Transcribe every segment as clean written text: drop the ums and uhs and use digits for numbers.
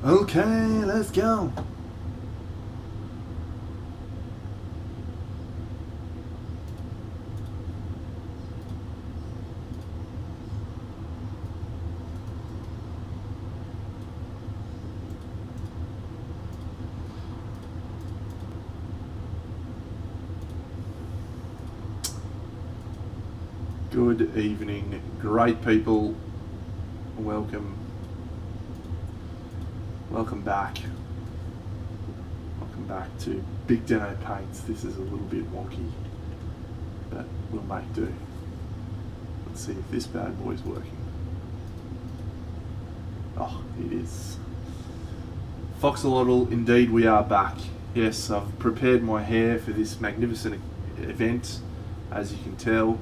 Okay, let's go. Good evening, great people. Welcome back. Welcome back to Big Deno Paints. This is a little bit wonky, but we'll make do. Let's see if this bad boy's working. Oh, it is. Foxalotl, indeed we are back. Yes, I've prepared my hair for this magnificent event, as you can tell.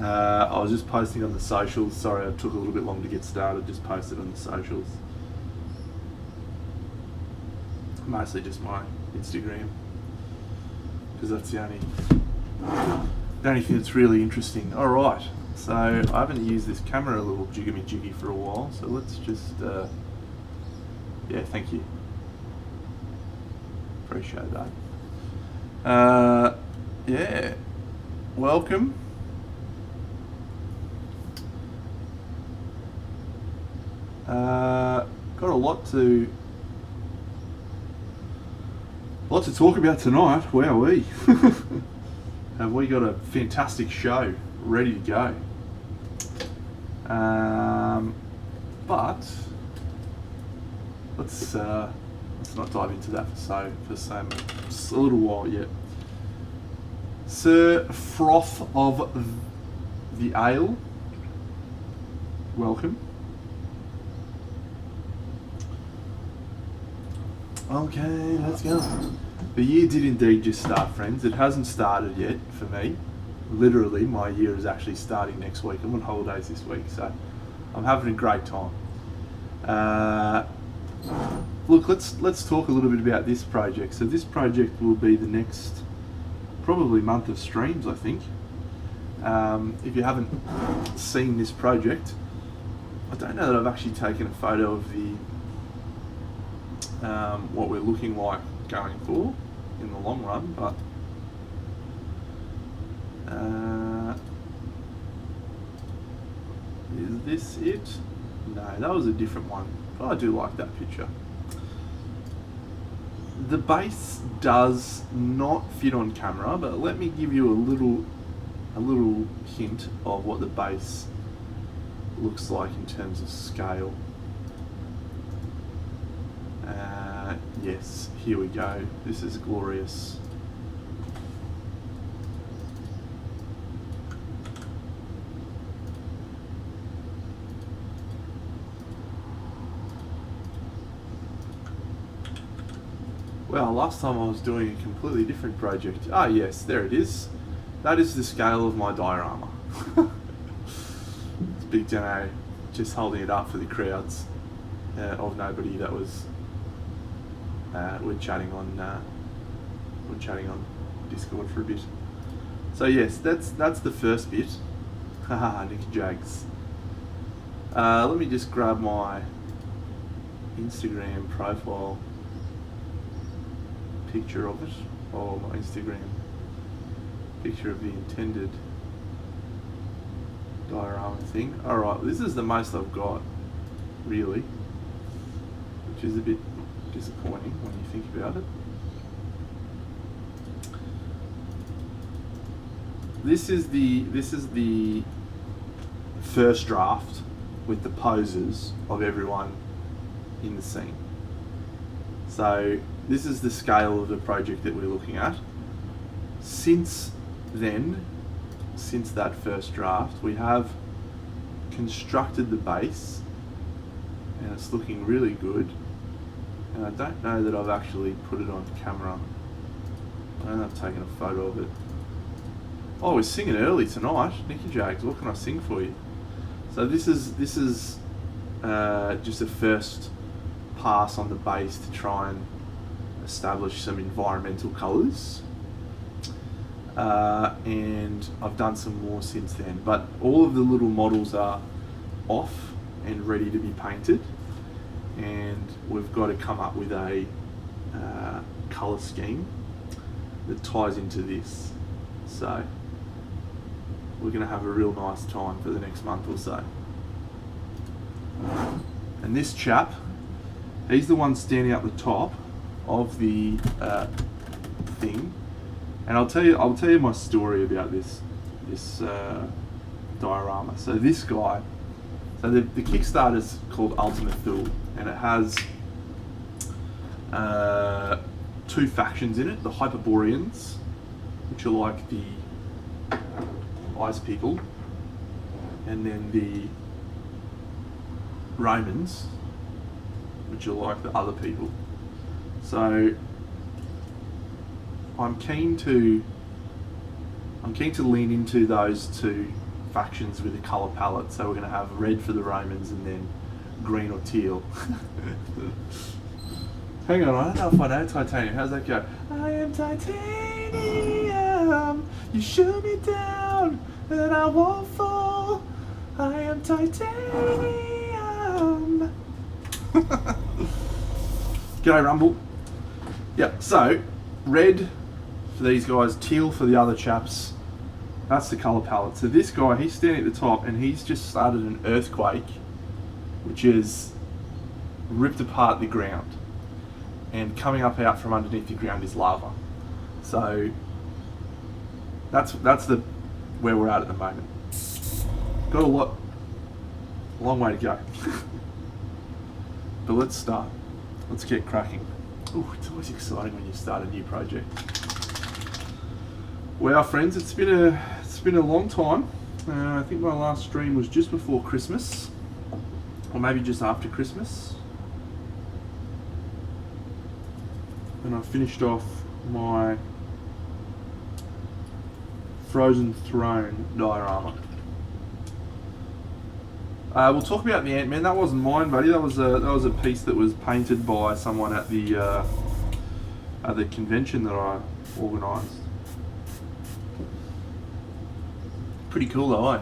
I was just posting on the socials. Sorry, I took a little bit long to get started. Just posted on the socials. Mostly just my Instagram, because that's the only thing that's really interesting. All right, so I haven't used this camera a little jiggy for a while. So let's just, yeah, thank you. Appreciate that. Yeah, welcome. Got a lot to talk about tonight. Wowee. Have we got a fantastic show ready to go? But let's not dive into that for a little while yet. Sir Froth of the Ale, welcome. Okay, let's go. The year did indeed just start, friends. It hasn't started yet for me. Literally, my year is actually starting next week. I'm on holidays this week, so I'm having a great time. Look, let's talk a little bit about this project. So this project will be the next probably month of streams, I think. If you haven't seen this project, I don't know that I've actually taken a photo of the what we're looking like going for in the long run, but is this it? No, that was a different one, but I do like that picture. The base does not fit on camera, but let me give you a little hint of what the base looks like in terms of scale. Yes, here we go. This is glorious. Well, last time I was doing a completely different project. Ah, yes, there it is. That is the scale of my diorama. It's Big Deno just holding it up for the crowds of nobody that was. We're chatting on Discord for a bit. So yes, that's the first bit. Haha, Nick Jags. Let me just grab my Instagram profile picture of it, or my Instagram picture of the intended diorama thing. Alright, this is the most I've got, really, which is a bit disappointing when you think about it. This is the first draft with the poses of everyone in the scene. So this is the scale of the project that we're looking at. Since then, since that first draft, we have constructed the base, and it's looking really good. And I don't know that I've actually put it on camera. I don't know if I've taken a photo of it. Oh, we're singing early tonight. Nicky Jags, what can I sing for you? So this is just a first pass on the base to try and establish some environmental colours. And I've done some more since then. But all of the little models are off and ready to be painted, and we've got to come up with a colour scheme that ties into this. So we're going to have a real nice time for the next month or so. And this chap, he's the one standing up the top of the thing. And I'll tell you my story about this diorama. So this guy, so the Kickstarter's called Ultimate Thule, and it has 2 factions in it: the Hyperboreans, which are like the ice people, and then the Romans, which are like the other people. So I'm keen to lean into those 2 factions with a colour palette. So we're going to have red for the Romans and then green or teal. Hang on, I don't know if I know Titanium. How's that go? I am titanium, you shoot me down and I won't fall. I am titanium. G'day Rumble. Yeah, so red for these guys, teal for the other chaps. That's the colour palette. So this guy, he's standing at the top and he's just started an earthquake which has ripped apart the ground, and coming up out from underneath the ground is lava. So that's the where we're at the moment. Got a long way to go. But let's start. Let's get cracking. Ooh, it's always exciting when you start a new project. Well, friends, it's been a long time. I think my last stream was just before Christmas, or maybe just after Christmas. And I finished off my Frozen Throne diorama. We'll talk about the Ant-Man. That wasn't mine, buddy. That was a piece that was painted by someone at the convention that I organised. Pretty cool though, eh?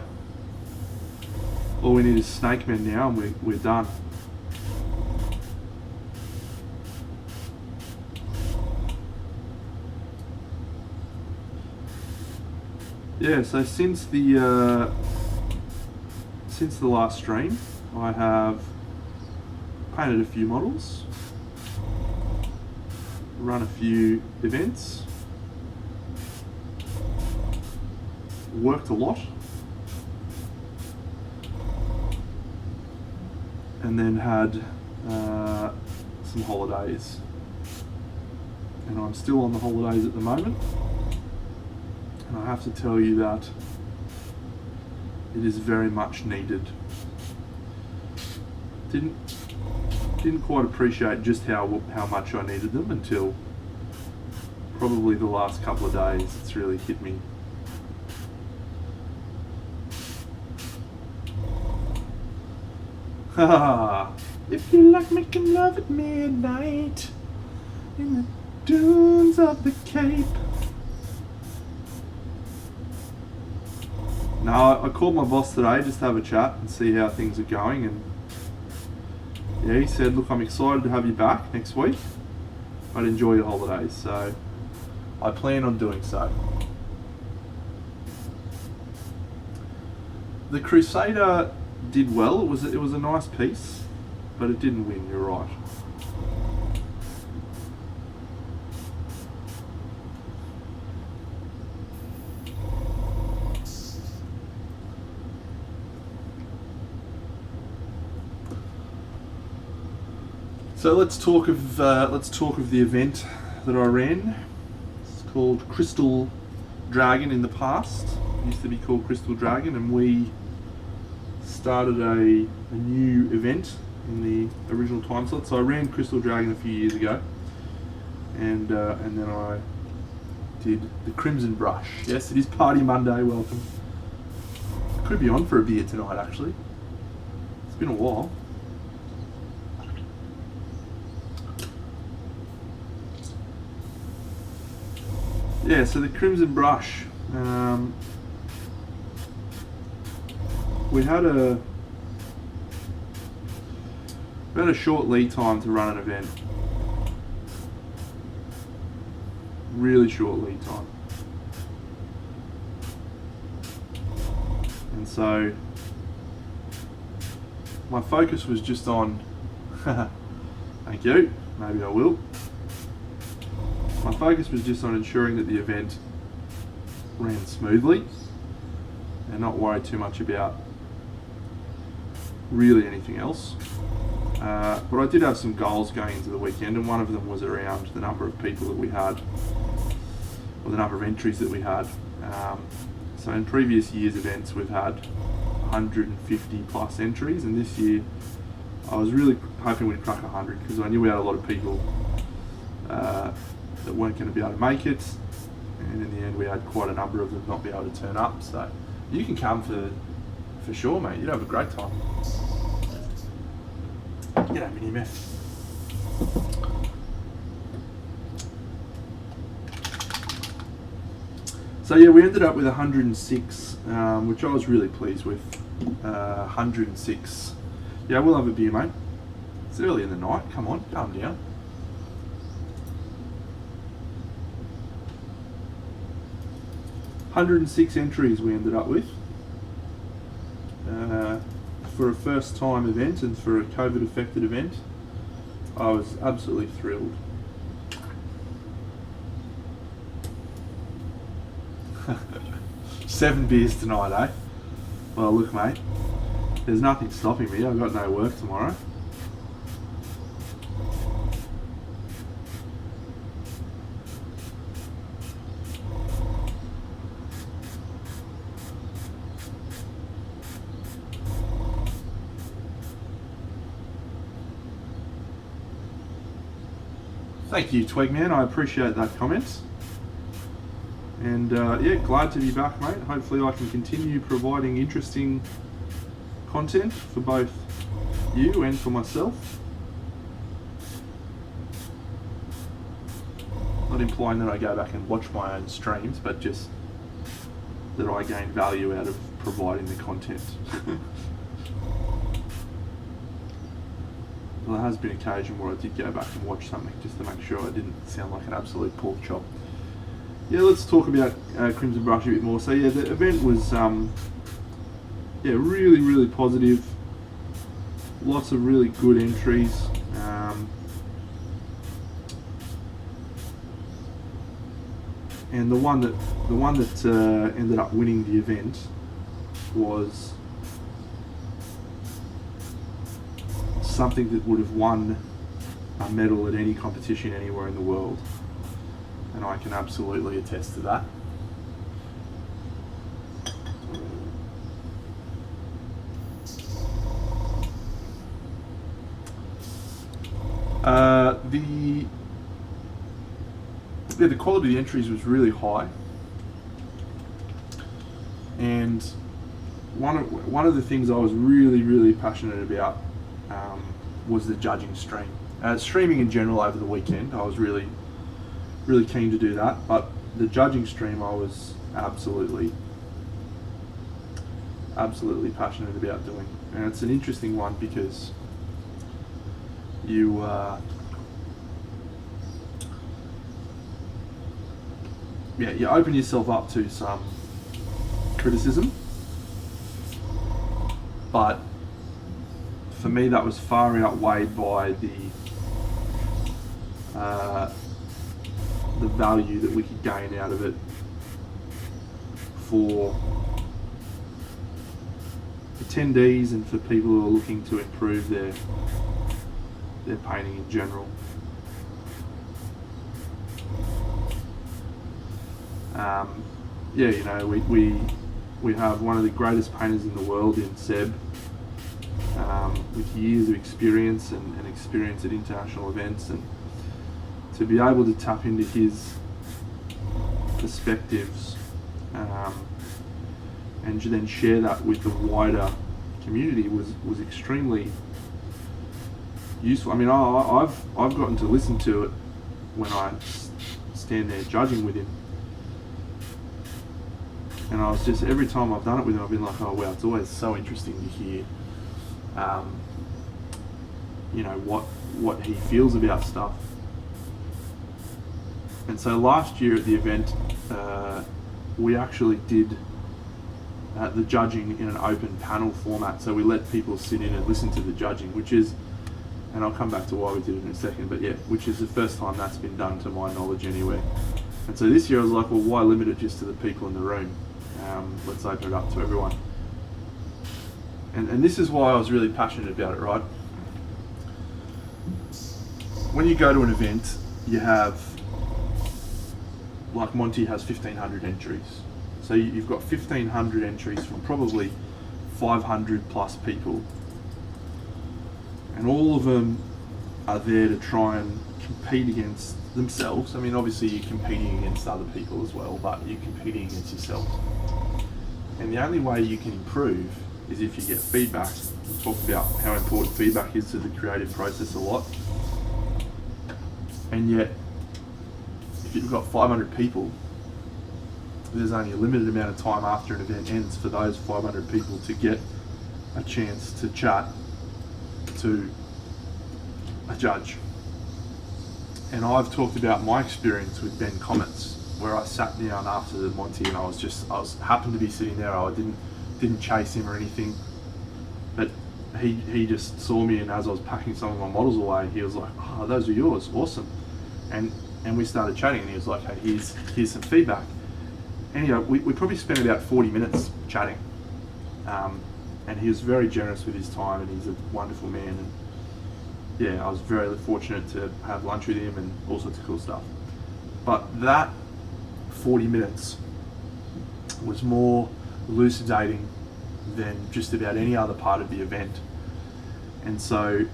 All we need is Snake Men now, and we're done. Yeah, so since the last stream, I have painted a few models, run a few events, worked a lot, and then had some holidays. And I'm still on the holidays at the moment. And I have to tell you that it is very much needed. Didn't quite appreciate just how much I needed them until probably the last couple of days. It's really hit me. Ha! If you like making love at midnight in the dunes of the Cape. Now, I called my boss today just to have a chat and see how things are going, and yeah, he said, look, I'm excited to have you back next week, but enjoy your holidays, so I plan on doing so. The Crusader did well. It was a nice piece, but it didn't win, you're right. So let's talk of the event that I ran. It's called Crystal Dragon in the past. It used to be called Crystal Dragon, and we started a new event in the original time slot. So I ran Crystal Dragon a few years ago, and then I did the Crimson Brush. Yes, it is Party Monday. Welcome. Could be on for a beer tonight, actually. It's been a while. Yeah, so the Crimson Brush, we had About a short lead time to run an event. Really short lead time. And so my focus was just on, thank you, maybe I will. My focus was just on ensuring that the event ran smoothly and not worry too much about really anything else. But I did have some goals going into the weekend, and one of them was around the number of people that we had, or the number of entries that we had. So in previous years' events we've had 150 plus entries, and this year I was really hoping we'd crack 100 because I knew we had a lot of people that weren't going to be able to make it, and in the end we had quite a number of them not be able to turn up. So you can come for sure, mate. You'd have a great time. G'day, Mini Meth. So yeah, we ended up with 106, which I was really pleased with. 106. Yeah, we'll have a beer, mate. It's early in the night. Come on, calm down. $106 entries we ended up with for a first time event and for a COVID affected event. I was absolutely thrilled. Seven beers tonight, eh? Well, look, mate, there's nothing stopping me. I've got no work tomorrow. Thank you, Twegman. I appreciate that comment. And yeah, glad to be back, mate. Hopefully I can continue providing interesting content for both you and for myself. Not implying that I go back and watch my own streams, but just that I gain value out of providing the content. Well, there has been an occasion where I did go back and watch something just to make sure I didn't sound like an absolute pork chop. Yeah, let's talk about Crimson Brush a bit more. So yeah, the event was yeah, really positive. Lots of really good entries. And the one that ended up winning the event was something that would have won a medal at any competition anywhere in the world, and I can absolutely attest to that. The quality of the entries was really high, and one of the things I was really passionate about was the judging stream. Streaming in general over the weekend, I was really keen to do that, but the judging stream I was absolutely passionate about doing. And it's an interesting one because you you open yourself up to some criticism, but for me that was far outweighed by the value that we could gain out of it for attendees and for people who are looking to improve their painting in general. Yeah, you know, we have one of the greatest painters in the world in Seb, with years of experience and experience at international events, and to be able to tap into his perspectives and then share that with the wider community was extremely useful. I mean, I've gotten to listen to it when I stand there judging with him, and I was just, every time I've done it with him, I've been like, oh wow, it's always so interesting to hear you know, what he feels about stuff. And so last year at the event, we actually did the judging in an open panel format. So we let people sit in and listen to the judging, which is, and I'll come back to why we did it in a second, but yeah, which is the first time that's been done to my knowledge anywhere. And so this year I was like, well, why limit it just to the people in the room? Let's open it up to everyone. And this is why I was really passionate about it, right? When you go to an event, you have, like Monty has 1,500 entries. So you've got 1,500 entries from probably 500 plus people. And all of them are there to try and compete against themselves. I mean, obviously you're competing against other people as well, but you're competing against yourself. And the only way you can improve is if you get feedback. We talked about how important feedback is to the creative process a lot. And yet, if you've got 500 people, there's only a limited amount of time after an event ends for those 500 people to get a chance to chat to a judge. And I've talked about my experience with Ben Comets, where I sat down after the Monty and I was happened to be sitting there. I didn't chase him or anything, but he just saw me, and as I was packing some of my models away, he was like, "Oh, those are yours, awesome." And we started chatting, and he was like, "Hey, here's some feedback." Anyway, we probably spent about 40 minutes chatting, and he was very generous with his time, and he's a wonderful man. And yeah, I was very fortunate to have lunch with him and all sorts of cool stuff. But that 40 minutes was more elucidating than just about any other part of the event. And so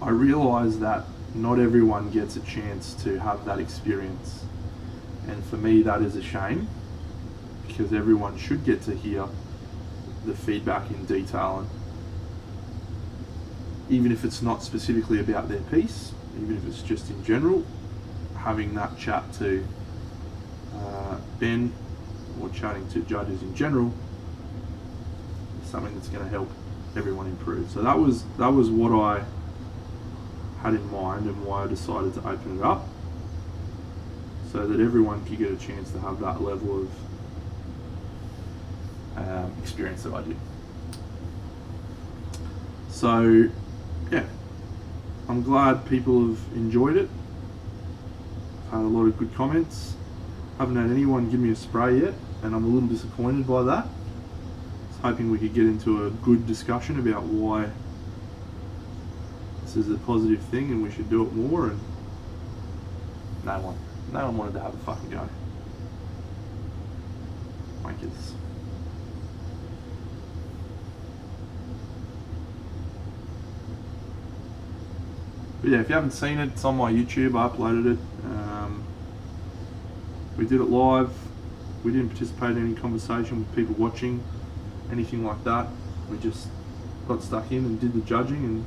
I realized that not everyone gets a chance to have that experience. And for me, that is a shame, because everyone should get to hear the feedback in detail. And even if it's not specifically about their piece, even if it's just in general, having that chat to Ben or chatting to judges in general is something that's going to help everyone improve. So that was what I had in mind and why I decided to open it up, so that everyone could get a chance to have that level of experience that I did. So yeah, I'm glad people have enjoyed it. I've had a lot of good comments. Haven't had anyone give me a spray yet, and I'm a little disappointed by that. I was hoping we could get into a good discussion about why this is a positive thing and we should do it more, and no one wanted to have a fucking go. Wankers. But yeah, if you haven't seen it, it's on my YouTube. I uploaded it. We did it live. We didn't participate in any conversation with people watching, anything like that. We just got stuck in and did the judging, and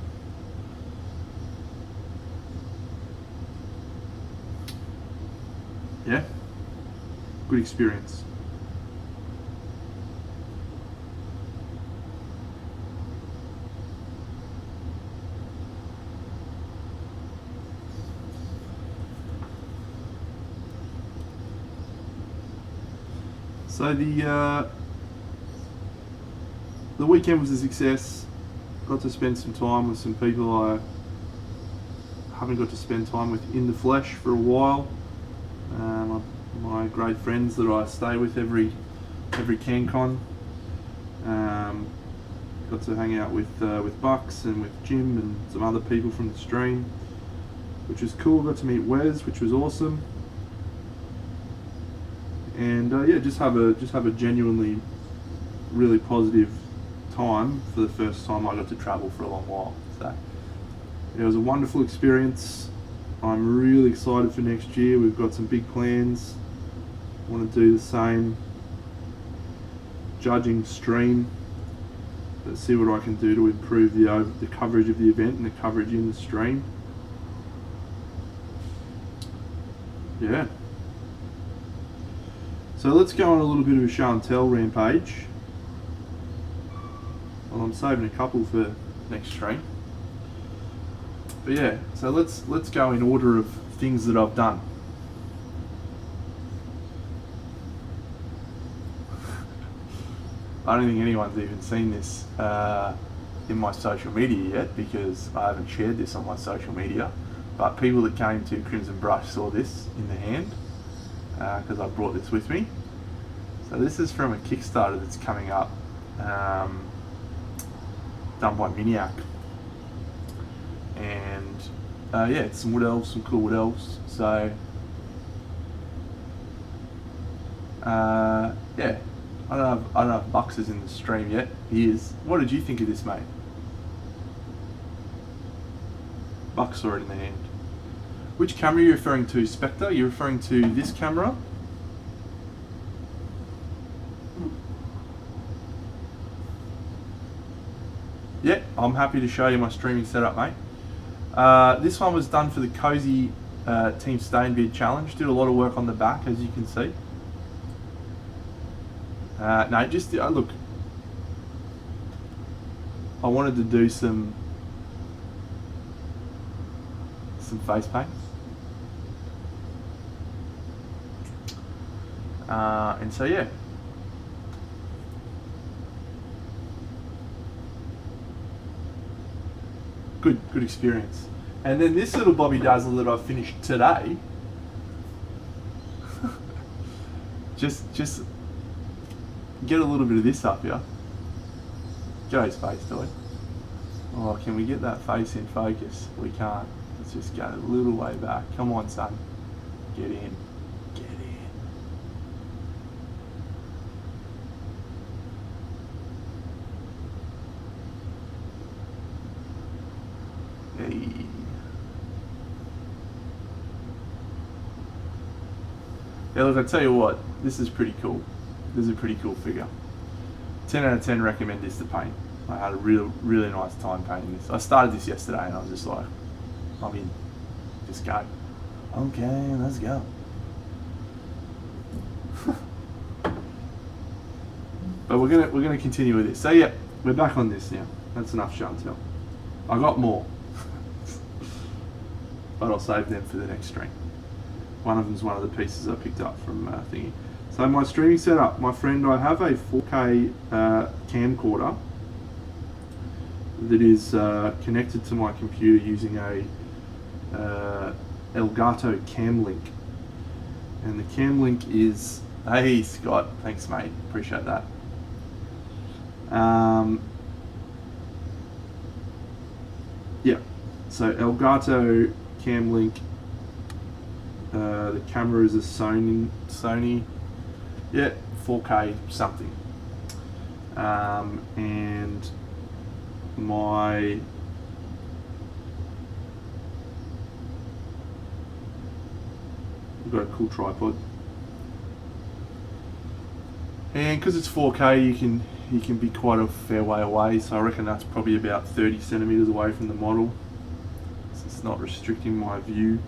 yeah, good experience. So the weekend was a success. Got to spend some time with some people I haven't got to spend time with in the flesh for a while. My great friends that I stay with every CanCon. Got to hang out with Bucks and with Jim and some other people from the stream, which was cool. Got to meet Wes, which was awesome. And yeah, just have a genuinely really positive time for the first time I got to travel for a long while. So it was a wonderful experience. I'm really excited for next year. We've got some big plans. I want to do the same judging stream. Let's see what I can do to improve the coverage of the event and the coverage in the stream. Yeah. So let's go on a little bit of a show and tell rampage. Well, I'm saving a couple for next stream. But yeah, so let's go in order of things that I've done. I don't think anyone's even seen this in my social media yet, because I haven't shared this on my social media. But people that came to Crimson Brush saw this in the hand, because I brought this with me. So this is from a Kickstarter that's coming up, done by Miniac. And yeah, it's some wood elves, some cool wood elves. So yeah, I don't know if Bucks is in the stream yet. He is. What did you think of this, mate? Bucks saw it in the hand. Which camera are you referring to, Spectre? You're referring to this camera? Yeah, I'm happy to show you my streaming setup, mate. This one was done for the Cozy Team Stainbeard Challenge. Did a lot of work on the back, as you can see. No, just look. I wanted to do some face paint, and so yeah. Good experience. And then this little Bobby Dazzle that I finished today, just get a little bit of this up here. Get his face, do it. Oh, can we get that face in focus? We can't. Let's just go a little way back. Come on, son. Get in. Get in. Hey. Yeah, look, I tell you what, this is pretty cool. This is a pretty cool figure. 10 out of 10 recommend this to paint. I had a really nice time painting this. I started this yesterday and I was just like, I'm in. Just go. Okay, let's go. But we're gonna continue with this. So yeah, we're back on this now. That's enough show and tell. I got more, but I'll save them for the next stream. One of them's one of the pieces I picked up from thingy. So my streaming setup, my friend, I have a 4K camcorder that is connected to my computer using a Elgato Camlink, and the Camlink is, hey Scott, thanks mate, appreciate that. Yeah, so Elgato Camlink. The camera is a Sony, yeah, 4K something, and my I've got a cool tripod, and because it's 4K, you can be quite a fair way away. So I reckon that's probably about 30 centimeters away from the model, so it's not restricting my view.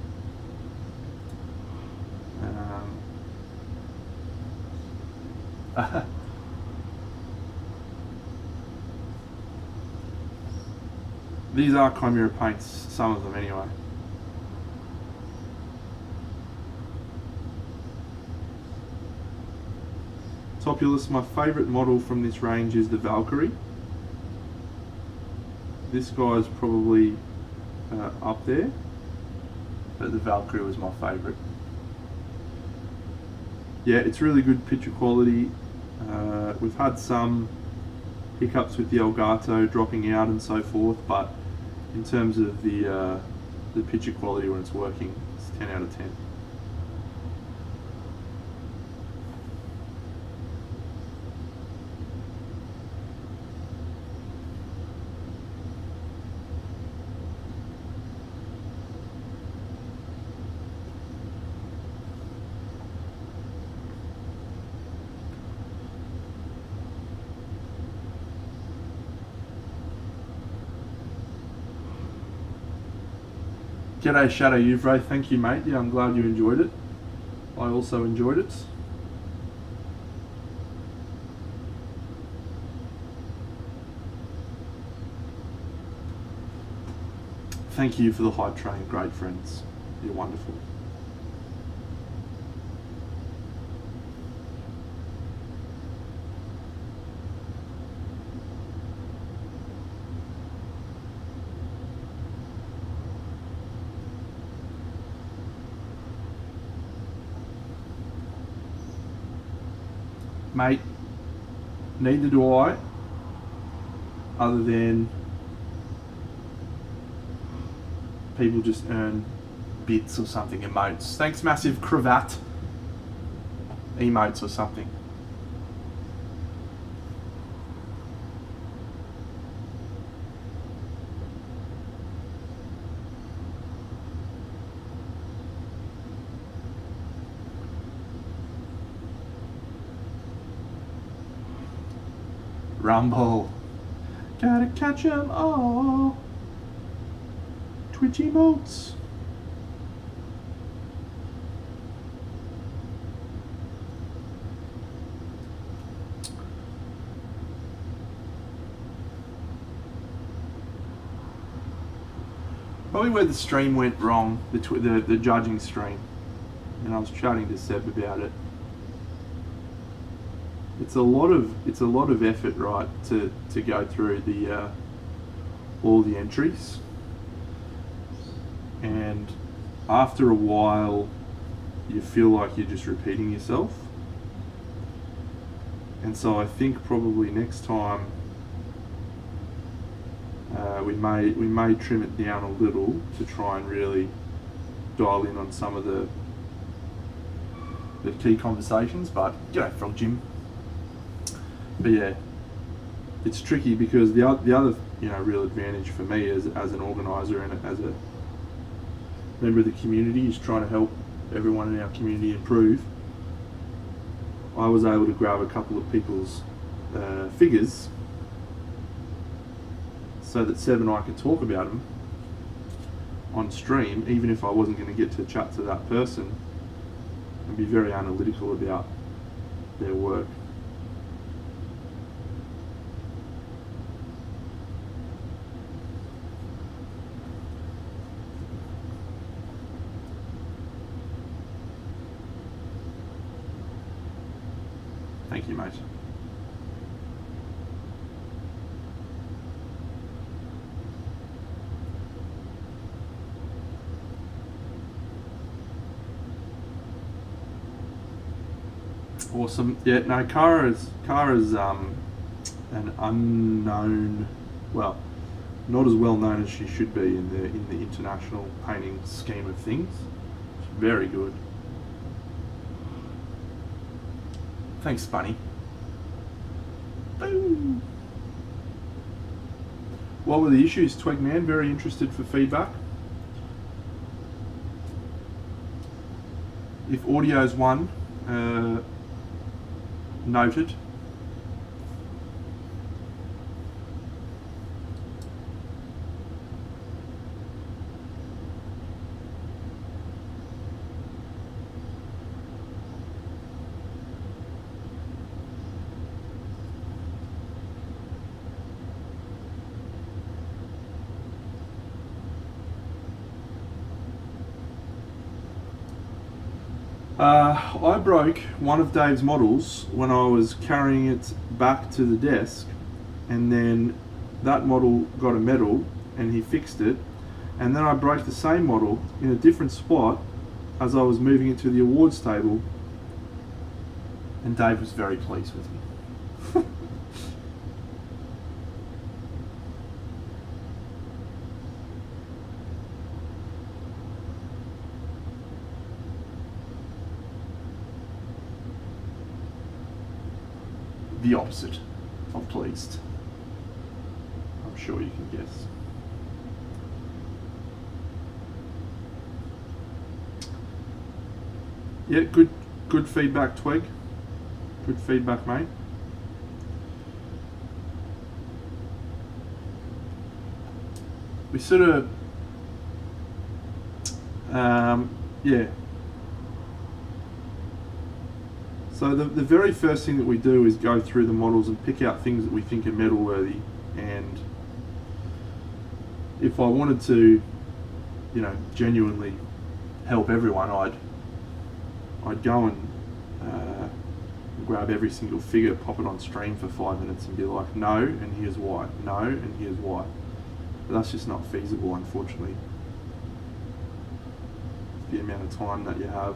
These are Chimera paints, some of them anyway. Topulus, my favourite model from this range is the Valkyrie. This guy's probably up there, but the Valkyrie was my favourite. Yeah, it's really good picture quality. We've had some hiccups with the Elgato dropping out and so forth, but in terms of the picture quality when it's working, it's 10 out of 10. G'day Shadow Uvray, thank you mate, yeah I'm glad you enjoyed it. I also enjoyed it. thank you for the hype train, great friends. You're wonderful. Mate, neither do I, other than people just earn bits or something, emotes. Thanks, Massive Cravat. Emotes or something. Rumble. Gotta catch 'em all. Twitch emotes. Probably where the stream went wrong, the judging stream, and I was chatting to Seb about it. It's a lot of effort, right, to go through the all the entries, and after a while, you feel like you're just repeating yourself. And so I think probably next time we may trim it down a little to try and really dial in on some of the key conversations. But Frog Jim. But yeah, it's tricky because the other real advantage for me as an organizer and as a member of the community is trying to help everyone in our community improve. I was able to grab a couple of people's figures so that Seb and I could talk about them on stream, even if I wasn't going to get to chat to that person, and be very analytical about their work. Thank you, mate. Awesome. Yeah, no, Kara's an unknown, well, not as well known as she should be in the international painting scheme of things. She's very good. Thanks, Bunny. Boom. What were the issues, Twegman? Very interested for feedback. If audio's one, noted. I broke one of Dave's models when I was carrying it back to the desk, and then that model got a medal and he fixed it, and then I broke the same model in a different spot as I was moving it to the awards table, and Dave was very pleased with me. The opposite of pleased. I'm sure you can guess. Yeah, good feedback, Twig. Good feedback, mate. We sort of, yeah. So the very first thing that we do is go through the models and pick out things that we think are medal worthy. And if I wanted to you know, genuinely help everyone, I'd go and grab every single figure, pop it on stream for 5 minutes and be like, no, and here's why, no, and here's why. But that's just not feasible, unfortunately. The amount of time that you have.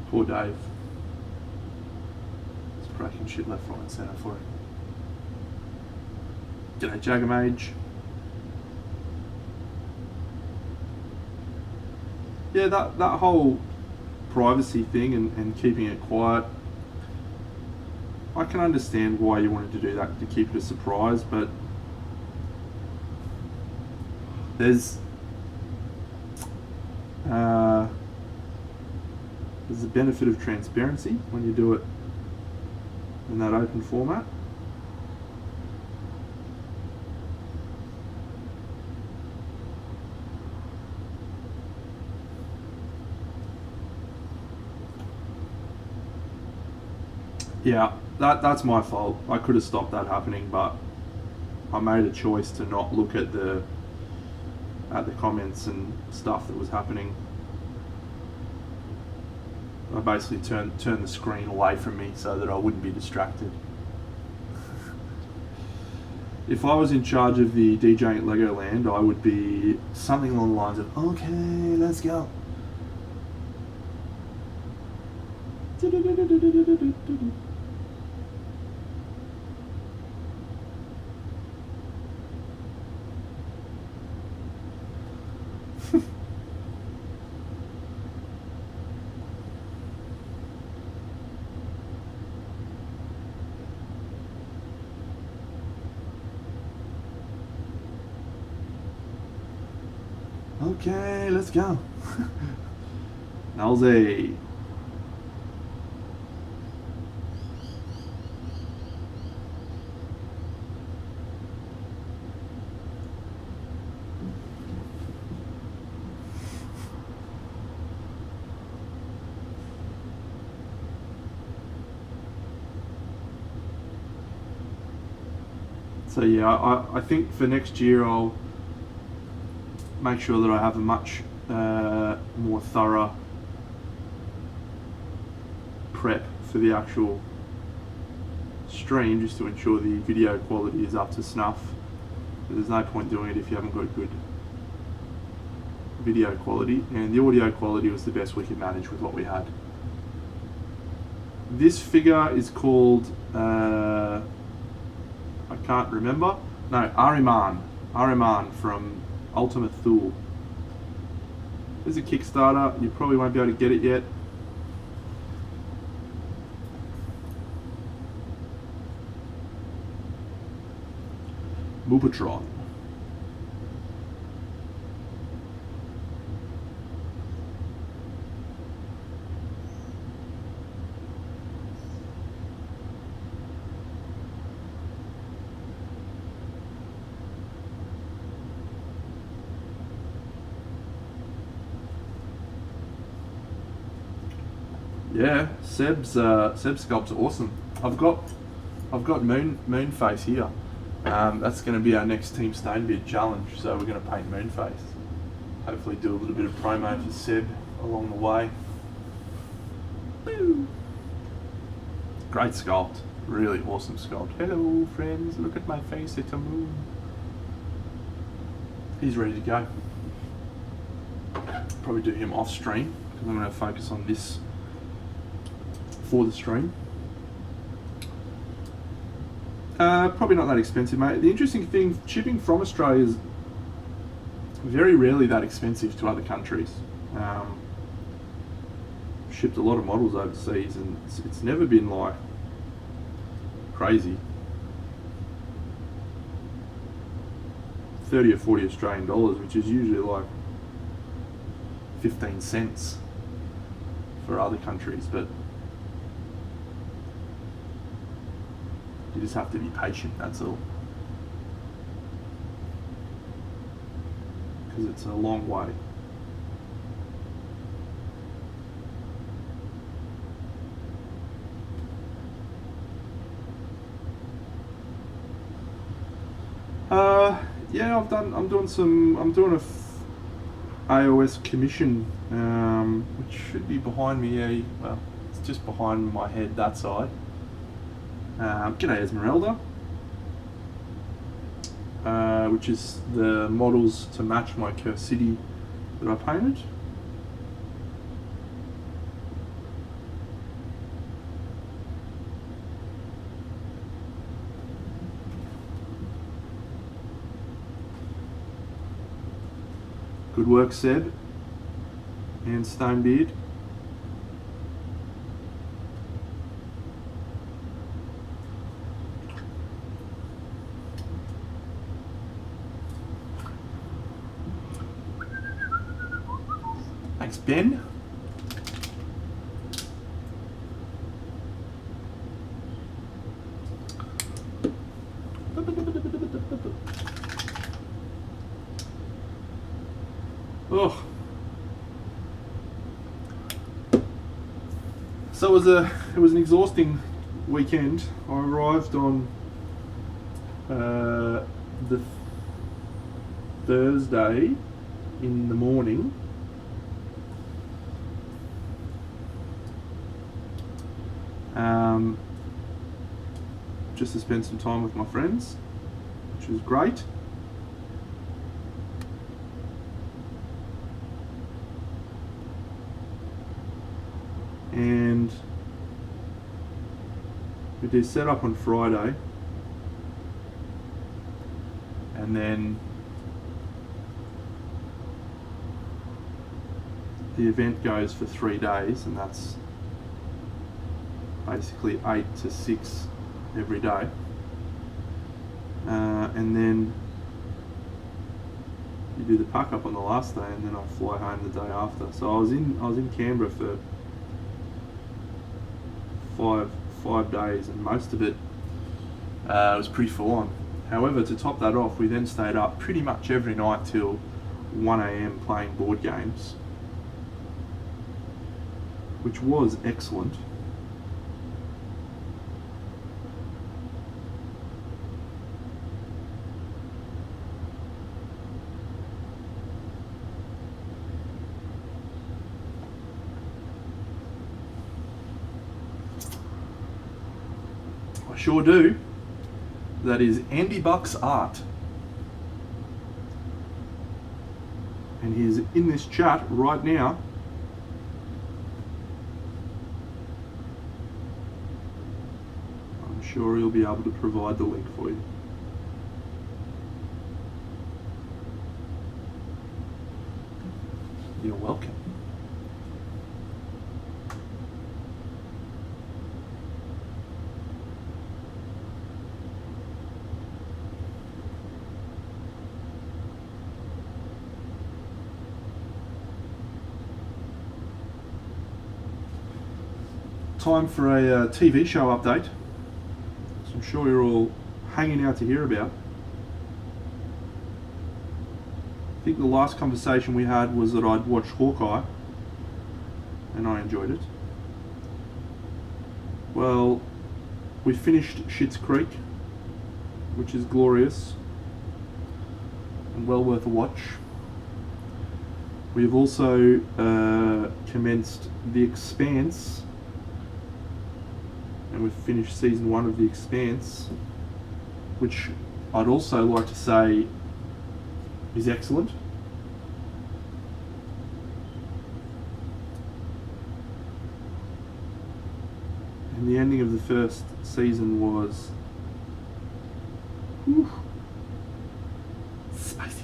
Poor Dave. He's breaking shit left, right and centre for him. G'day Jagamage. Yeah, that whole privacy thing and keeping it quiet, I can understand why you wanted to do that, to keep it a surprise, but there's a benefit of transparency when you do it in that open format. Yeah, that's my fault. I could have stopped that happening, but I made a choice to not look at the comments and stuff that was happening. I basically turned the screen away from me so that I wouldn't be distracted. If I was in charge of the DJing at Legoland, I would be something along the lines of, okay, let's go. Okay, let's go. Nalsy. So yeah, I think for next year I'll make sure that I have a much more thorough prep for the actual stream, just to ensure the video quality is up to snuff. There's no point doing it if you haven't got good video quality, and the audio quality was the best we could manage with what we had. This figure is called, I can't remember, no, Ahriman from Ultimate Thule. There's a Kickstarter, you probably won't be able to get it yet. Mupatron. Yeah, Seb's sculpt's awesome. I've got Moonface here. That's going to be our next Team Stonebeard challenge. So we're going to paint Moonface. Hopefully, do a little bit of promo for Seb along the way. Woo. Great sculpt, really awesome sculpt. Hello, friends. Look at my face. It's a moon. He's ready to go. Probably do him off stream because I'm going to focus on this for the stream. Probably not that expensive, mate. The interesting thing, shipping from Australia is very rarely that expensive to other countries. Shipped a lot of models overseas, and it's never been like crazy. 30 or 40 Australian dollars, which is usually like 15 cents for other countries, but you just have to be patient, that's all. Because it's a long way. Yeah, I'm doing a AOS commission, which should be behind me. Yeah, well, it's just behind my head, that side. G'day Esmeralda, which is the models to match my Curse City that I painted. Good work, Seb and Stonebeard. Thanks, Ben. Oh. So it was an exhausting weekend. I arrived on the Thursday in the morning. Just to spend some time with my friends, which was great. And we did set up on Friday, and then the event goes for 3 days, and that's basically 8 to 6 every day, and then you do the pack up on the last day, and then I fly home the day after. So I was in Canberra for five days, and most of it was pretty full on. However, to top that off, we then stayed up pretty much every night till 1 a.m. playing board games, which was excellent. I sure do. That is Andy Buck's art. And he's in this chat right now. I'm sure he'll be able to provide the link for you. You're welcome. Time for a TV show update, which I'm sure you're all hanging out to hear about. I think the last conversation we had was that I'd watched Hawkeye, and I enjoyed it. Well, we finished Schitt's Creek, which is glorious and well worth a watch. We have also commenced The Expanse, and we've finished season 1 of The Expanse, which I'd also like to say is excellent. And the ending of the first season was spicy.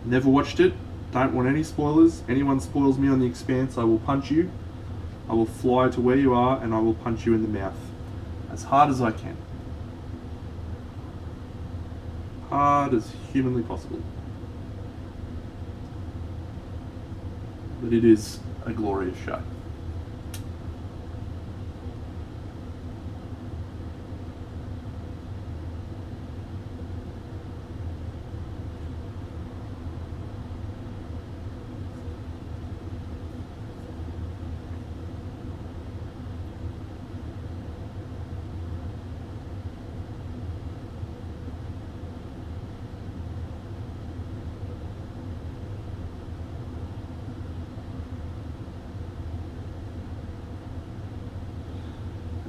Never watched it, don't want any spoilers. Anyone spoils me on The Expanse, I will punch you. I will fly to where you are and I will punch you in the mouth as hard as I can. Hard as humanly possible. but it is a glorious show.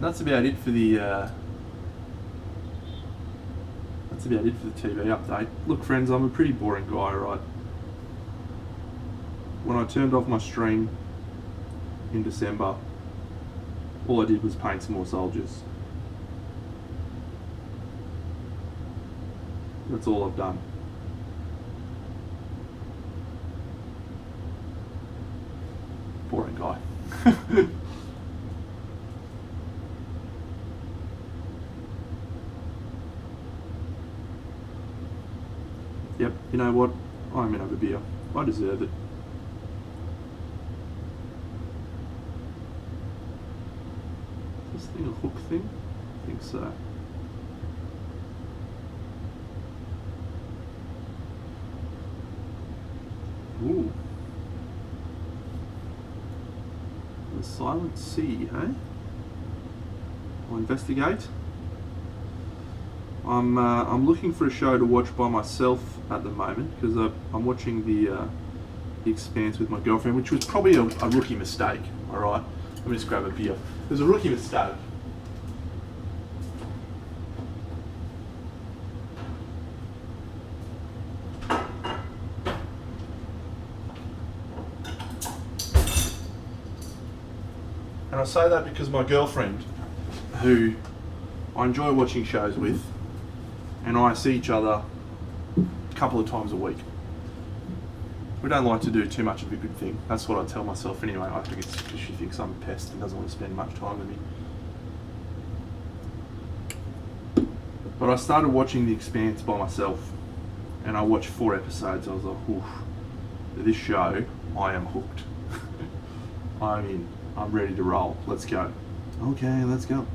That's about it for the TV update. Look, friends, I'm a pretty boring guy, right? When I turned off my stream in December, all I did was paint some more soldiers. That's all I've done. Boring guy. Yep, you know what? I'm gonna have a beer. I deserve it. Is this thing a hook thing? I think so. Ooh. The Silent Sea, eh? I'll investigate. I'm looking for a show to watch by myself at the moment because I'm watching the Expanse with my girlfriend, which was probably a rookie mistake. All right, let me just grab a beer. It was a rookie mistake. And I say that because my girlfriend, who I enjoy watching shows with, and I see each other a couple of times a week. We don't like to do too much of a good thing. That's what I tell myself anyway. I think it's because she thinks I'm a pest and doesn't want to spend much time with me. But I started watching The Expanse by myself, and I watched 4 episodes. I was like, oof, this show, I am hooked. I'm in. I'm ready to roll. Let's go. Okay, let's go.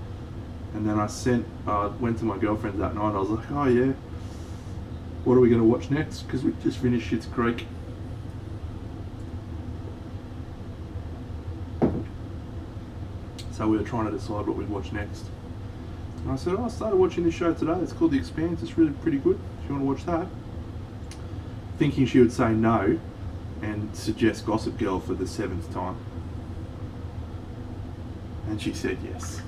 And then I went to my girlfriend that night. I was like, oh yeah, what are we going to watch next? Because we just finished Schitt's Creek. So we were trying to decide what we'd watch next. And I said, I started watching this show today. It's called The Expanse. It's really pretty good. If you want to watch that. Thinking she would say no and suggest Gossip Girl for the 7th time. And she said yes.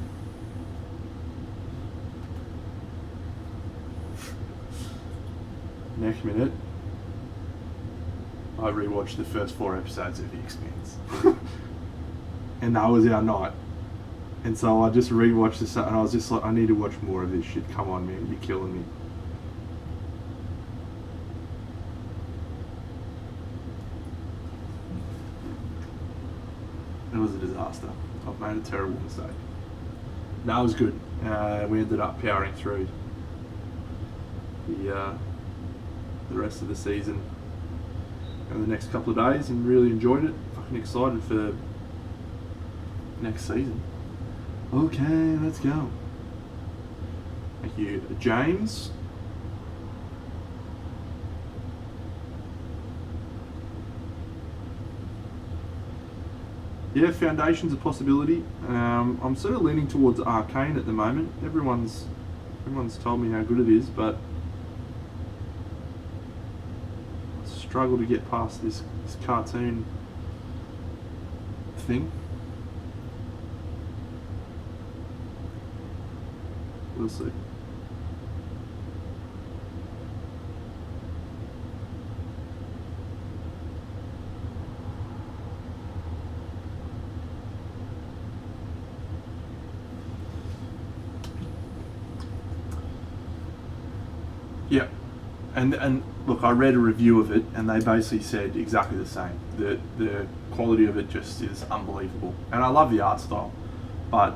Next minute, I rewatched the first 4 episodes of The Expanse. And that was our night. And so I just rewatched this and I was just like, I need to watch more of this shit. Come on, man, you're killing me. It was a disaster. I've made a terrible mistake. No, it was good. We ended up powering through the rest of the season and the next couple of days and really enjoyed it. Fucking excited for next season. Okay, let's go. Thank you, James. Yeah, Foundation's a possibility. I'm sort of leaning towards Arcane at the moment. Everyone's told me how good it is, but I struggle to get past this cartoon thing. We'll see. Yeah, and look, I read a review of it, and they basically said exactly the same. The quality of it just is unbelievable, and I love the art style, but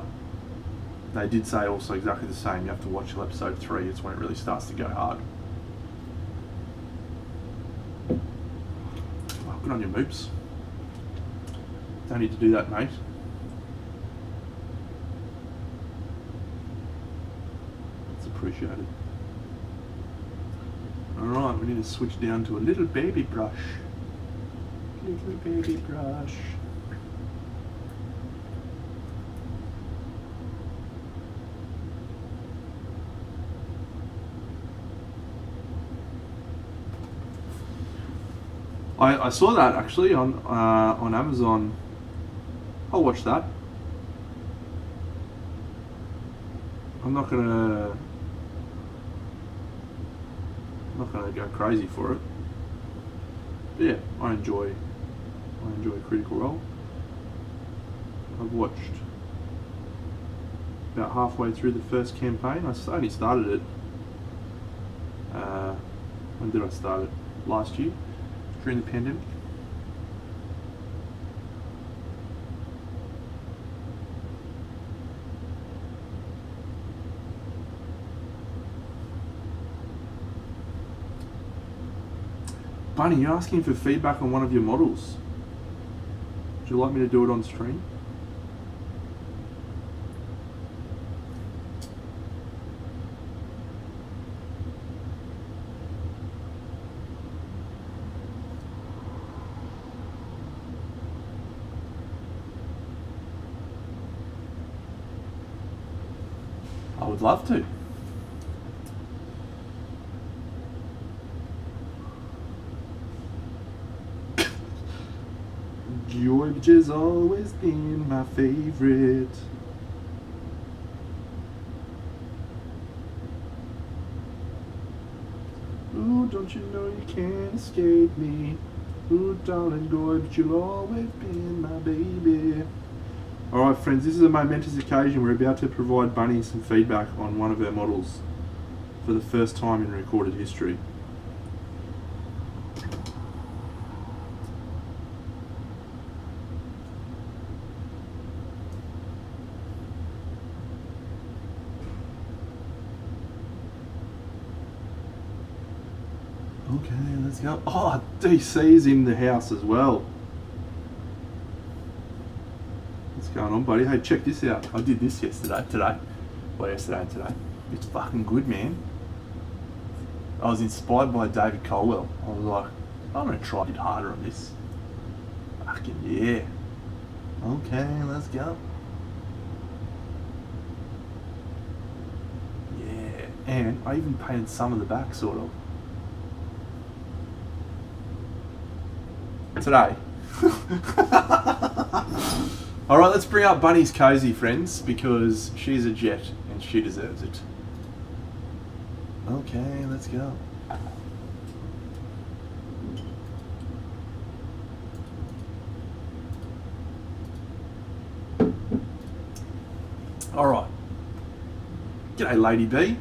they did say also exactly the same. You have to watch till episode 3. It's when it really starts to go hard. Oh, good on you, Moops. Don't need to do that, mate. It's appreciated. Alright, we need to switch down to a little baby brush. Little baby brush. I saw that actually on Amazon. I'll watch that. I'm not gonna go crazy for it. But yeah, I enjoy Critical Role. I've watched about halfway through the first campaign. I only started it. When did I start it? Last year, during the pandemic. Bunny, you're asking for feedback on one of your models. Would you like me to do it on stream? I would love to. George has always been my favorite. Ooh, don't you know you can't escape me? Ooh, darling George, you'll always be my baby. Alright friends, this is a momentous occasion. We're about to provide Bunny some feedback on one of her models for the first time in recorded history. Okay, let's go. Oh, DC's in the house as well. What's going on, buddy? Hey, check this out. I did this yesterday and today. It's fucking good, man. I was inspired by David Colwell. I was like, I'm gonna try a bit harder on this. Fucking yeah. Okay, let's go. Yeah, and I even painted some of the back, sort of. Today. Alright, let's bring up Bunny's cozy, friends, because she's a jet and she deserves it. Okay, let's go. Alright. G'day, Lady B.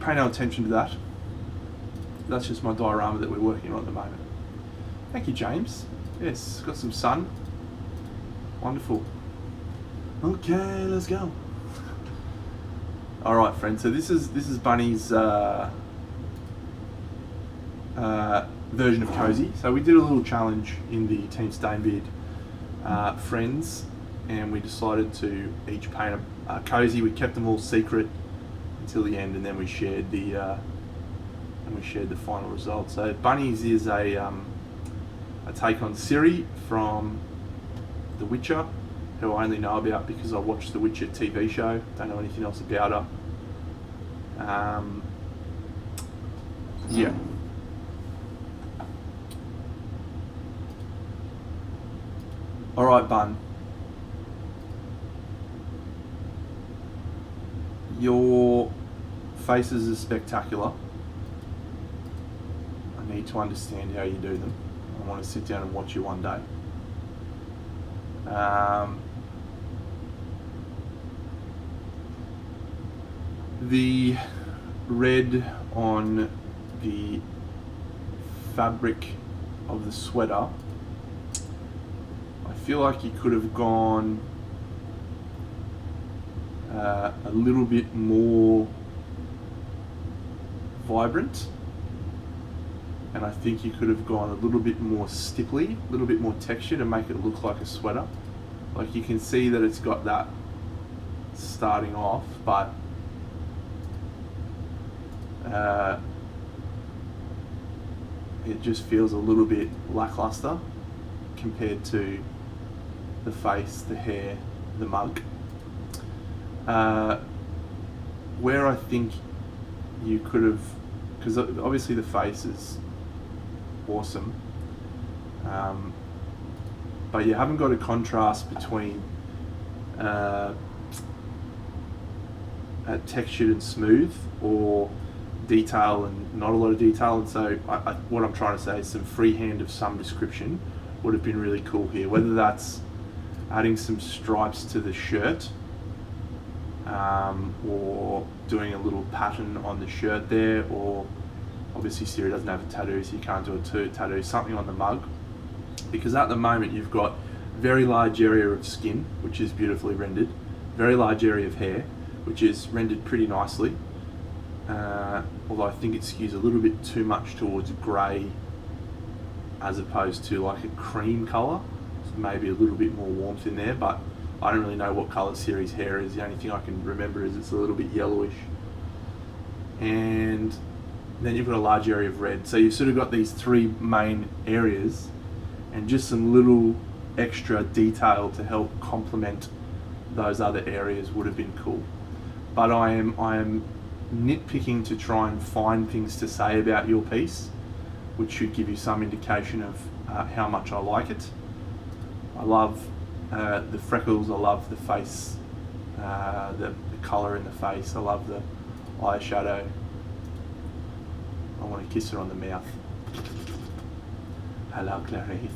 Pay no attention to that. That's just my diorama that we're working on at the moment. Thank you, James. Yes, got some sun. Wonderful. Okay, let's go. All right, friends. So this is Bunny's version of cozy. So we did a little challenge in the Team Stainbeard friends, and we decided to each paint a cozy. We kept them all secret until the end, and then we shared the final result. So Bunny's is a take on Ciri from The Witcher, who I only know about because I watched The Witcher TV show. Don't know anything else about her. Yeah. All right, Bun. Your faces are spectacular. I need to understand how you do them. I want to sit down and watch you one day. The red on the fabric of the sweater, I feel like you could have gone a little bit more vibrant. and I think you could have gone a little bit more stipply, a little bit more texture to make it look like a sweater. Like you can see that it's got that starting off, but it just feels a little bit lackluster compared to the face, the hair, the mug. Where I think you could have, because obviously the face is awesome, but you haven't got a contrast between textured and smooth, or detail and not a lot of detail. And so what I'm trying to say is some freehand of some description would have been really cool here, whether that's adding some stripes to the shirt, or doing a little pattern on the shirt there, or obviously Siri doesn't have a tattoo, so you can't do a tattoo, something on the mug, because at the moment you've got very large area of skin, which is beautifully rendered, very large area of hair, which is rendered pretty nicely, although I think it skews a little bit too much towards grey as opposed to like a cream colour, so maybe a little bit more warmth in there, but I don't really know what colour Siri's hair is. The only thing I can remember is it's a little bit yellowish. And then you've got a large area of red. So you've sort of got these three main areas and just some little extra detail to help complement those other areas would have been cool. But I am nitpicking to try and find things to say about your piece, which should give you some indication of how much I like it. I love the freckles, I love the face, the colour in the face, I love the eyeshadow. I want to kiss her on the mouth. Hello, Clarice.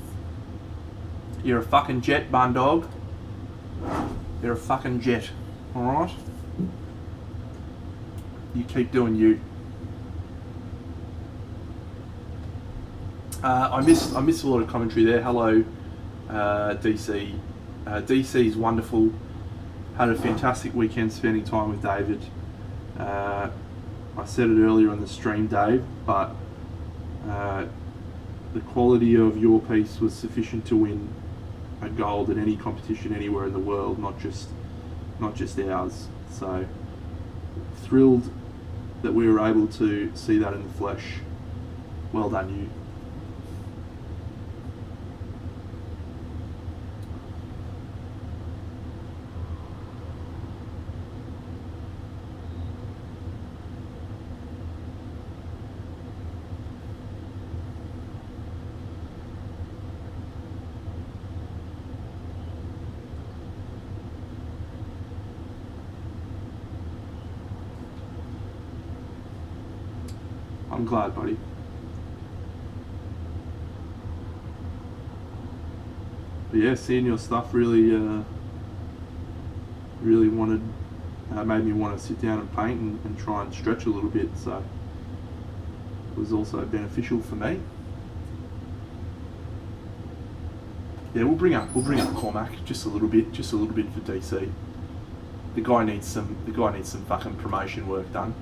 You're a fucking jet, bun dog. You're a fucking jet, alright? You keep doing you. I missed a lot of commentary there. Hello, DC. DC is wonderful. Had a fantastic weekend spending time with David. I said it earlier on the stream, Dave, but the quality of your piece was sufficient to win a gold in any competition anywhere in the world, not just ours. So thrilled that we were able to see that in the flesh. Well done, you. I'm glad, buddy. But yeah, seeing your stuff really made me want to sit down and paint and try and stretch a little bit. So it was also beneficial for me. Yeah, we'll bring up Cormac just a little bit for DC. The guy needs some fucking promotion work done.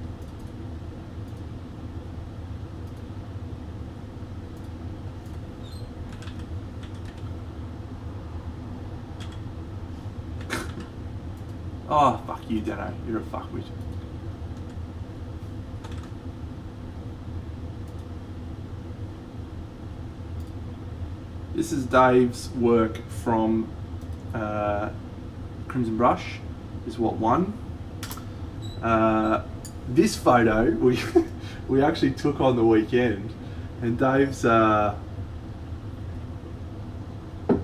Oh, fuck you, Dano. You're a fuckwit. This is Dave's work from Crimson Brush. Is what won. This photo we actually took on the weekend, and Dave's a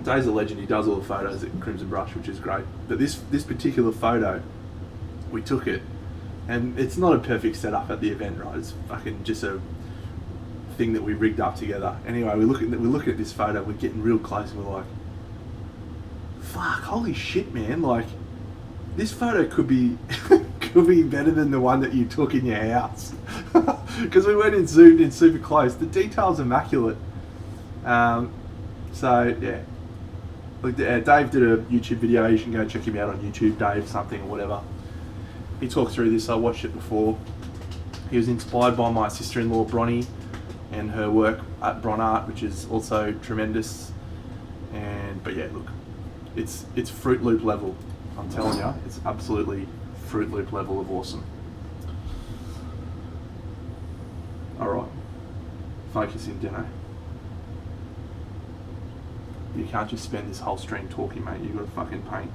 legend. He does all the photos at Crimson Brush, which is great. But this particular photo, we took it, and it's not a perfect setup at the event, right? It's fucking just a thing that we rigged up together. Anyway, we're looking at this photo, we're getting real close, and we're like, fuck, holy shit, man! Like, this photo could be better than the one that you took in your house, because we went and zoomed in super close. The detail's immaculate. So yeah. Look, Dave did a YouTube video. You can go check him out on YouTube, Dave something or whatever. He talked through this. I watched it before. He was inspired by my sister-in-law Bronnie and her work at Bron Art, which is also tremendous. But yeah, look, it's Fruit Loop level. I'm telling you, it's absolutely Fruit Loop level of awesome. All right, focus in, Deno. You can't just spend this whole stream talking, mate. You've got to fucking paint.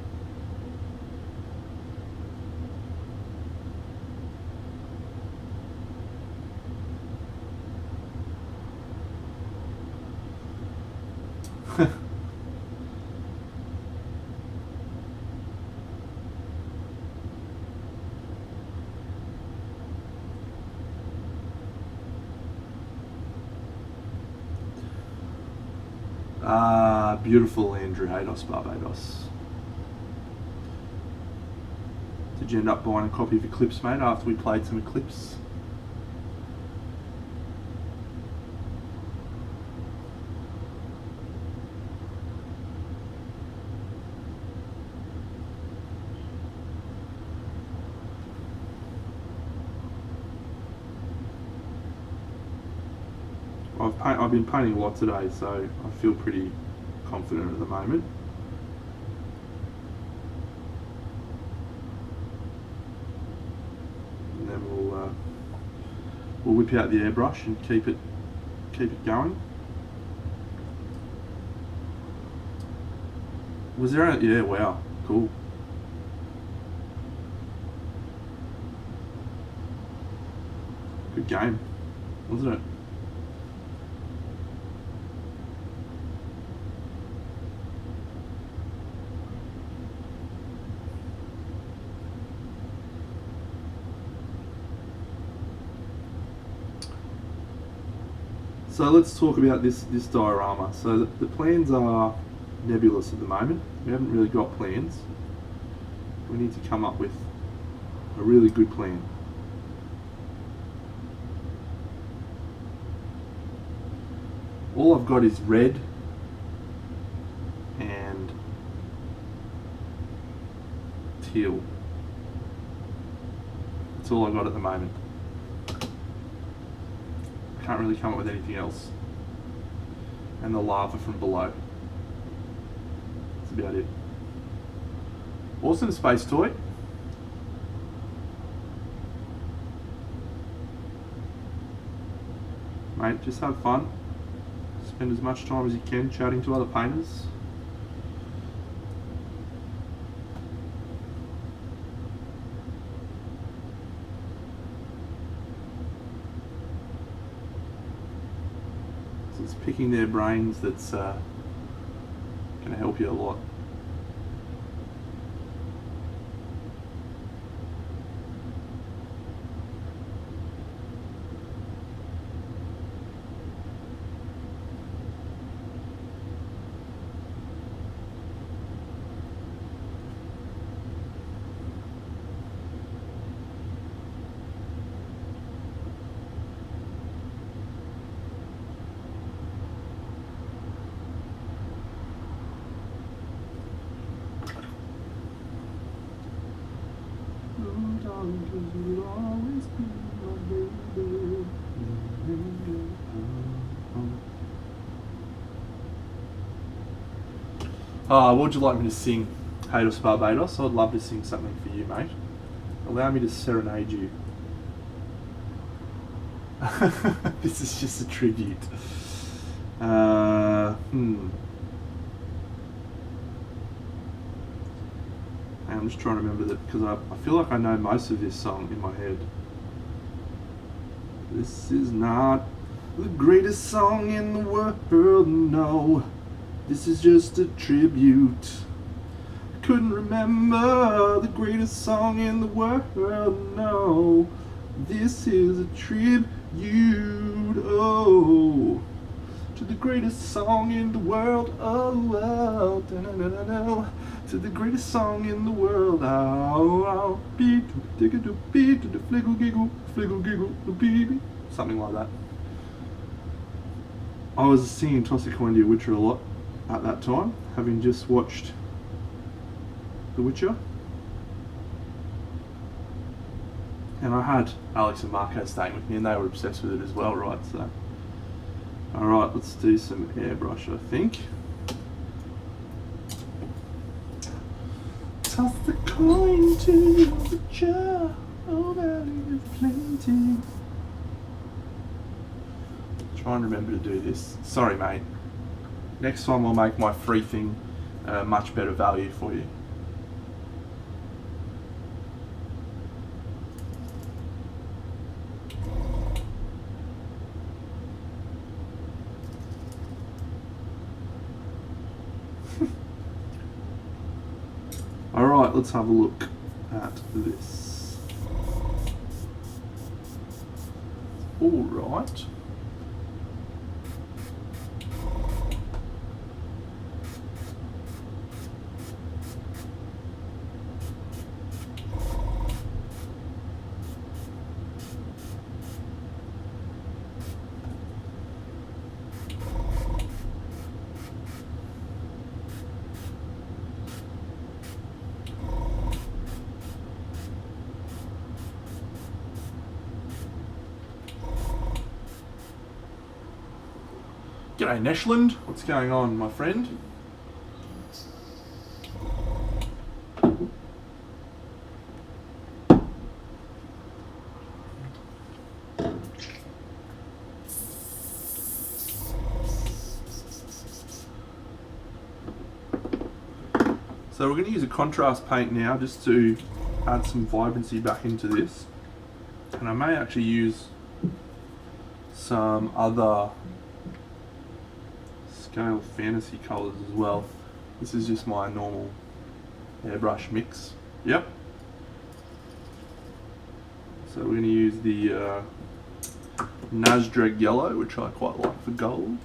Beautiful Andrew Hados, Barbados. Did you end up buying a copy of Eclipse, mate, after we played some Eclipse? I've been painting a lot today, so I feel pretty confident at the moment. And then we'll whip out the airbrush and keep it going. Was there a, yeah, wow, cool. Good game, wasn't it? So let's talk about this diorama. So the plans are nebulous at the moment. We haven't really got plans. We need to come up with a really good plan. All I've got is red and teal. That's all I've got at the moment. Can't really come up with anything else. And the lava from below. That's about it. Awesome space toy. Mate, just have fun. Spend as much time as you can chatting to other painters. It's picking their brains that's going to help you a lot. What would you like me to sing, Hados Barbados? I'd love to sing something for you, mate. Allow me to serenade you. This is just a tribute. I'm just trying to remember that because I feel like I know most of this song in my head. This is not the greatest song in the world, no. This is just a tribute. I couldn't remember the greatest song in the world, no. This is a tribute, oh, to the greatest song in the world, oh, da-na-na-na-na. To the greatest song in the world, oh, beat to the beat to the fliggle giggle, the baby, something like that. I was singing Toss a Coin to Your Witcher a lot at that time, having just watched The Witcher, and I had Alex and Marco staying with me, and they were obsessed with it as well, right? So Alright, let's do some airbrush, I think. Toss the coin to the jar, oh value of plenty. Try and remember to do this. Sorry mate. Next time I'll make my free thing much better value for you. Alright, let's have a look at this. Alright. G'day Neshland, what's going on my friend? So we're going to use a contrast paint now just to add some vibrancy back into this, and I may actually use some other Scale Fantasy colours as well. This is just my normal airbrush mix. Yep. So we're going to use the Nazdreg yellow, which I quite like for golds.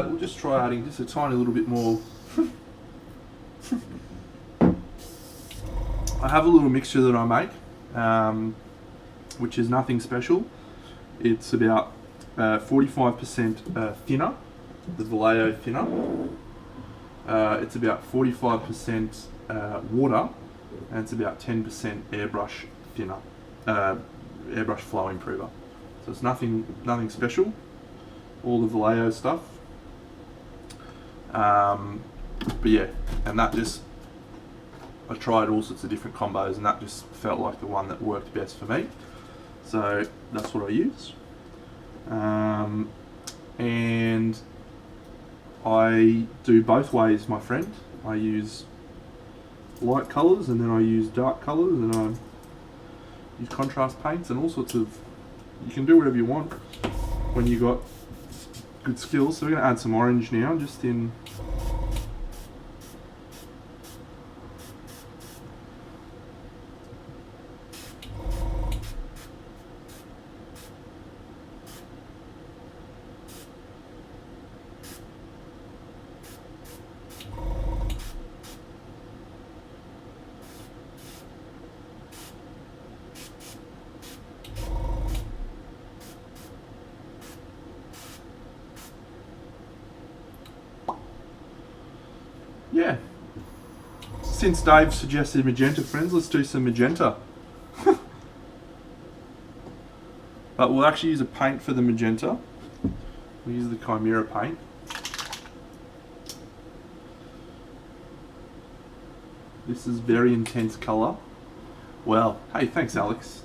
We'll just try adding just a tiny little bit more. I have a little mixture that I make, which is nothing special. It's about 45% thinner, the Vallejo thinner. It's about 45% water, and it's about 10% airbrush thinner, airbrush flow improver. So it's nothing special. All the Vallejo stuff. But yeah, and that just, I tried all sorts of different combos and that just felt like the one that worked best for me. So that's what I use. And I do both ways, my friend. I use light colours and then I use dark colours, and I use contrast paints and all sorts of, you can do whatever you want when you got good skills. So we're going to add some orange now, just in yeah. Since Dave suggested magenta, friends, let's do some magenta. But we'll actually use a paint for the magenta. We'll use the Chimera paint. This is very intense colour. Well, hey, thanks Alex.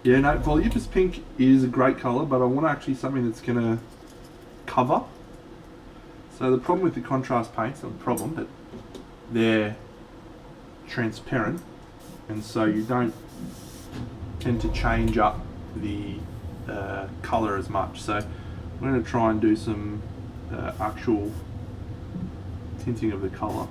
Yeah, no, Volubilis Pink is a great colour, but I want actually something that's going to cover. So the problem with the contrast paints, not the problem, but they're transparent, and so you don't tend to change up the colour as much. So I'm going to try and do some actual tinting of the colour.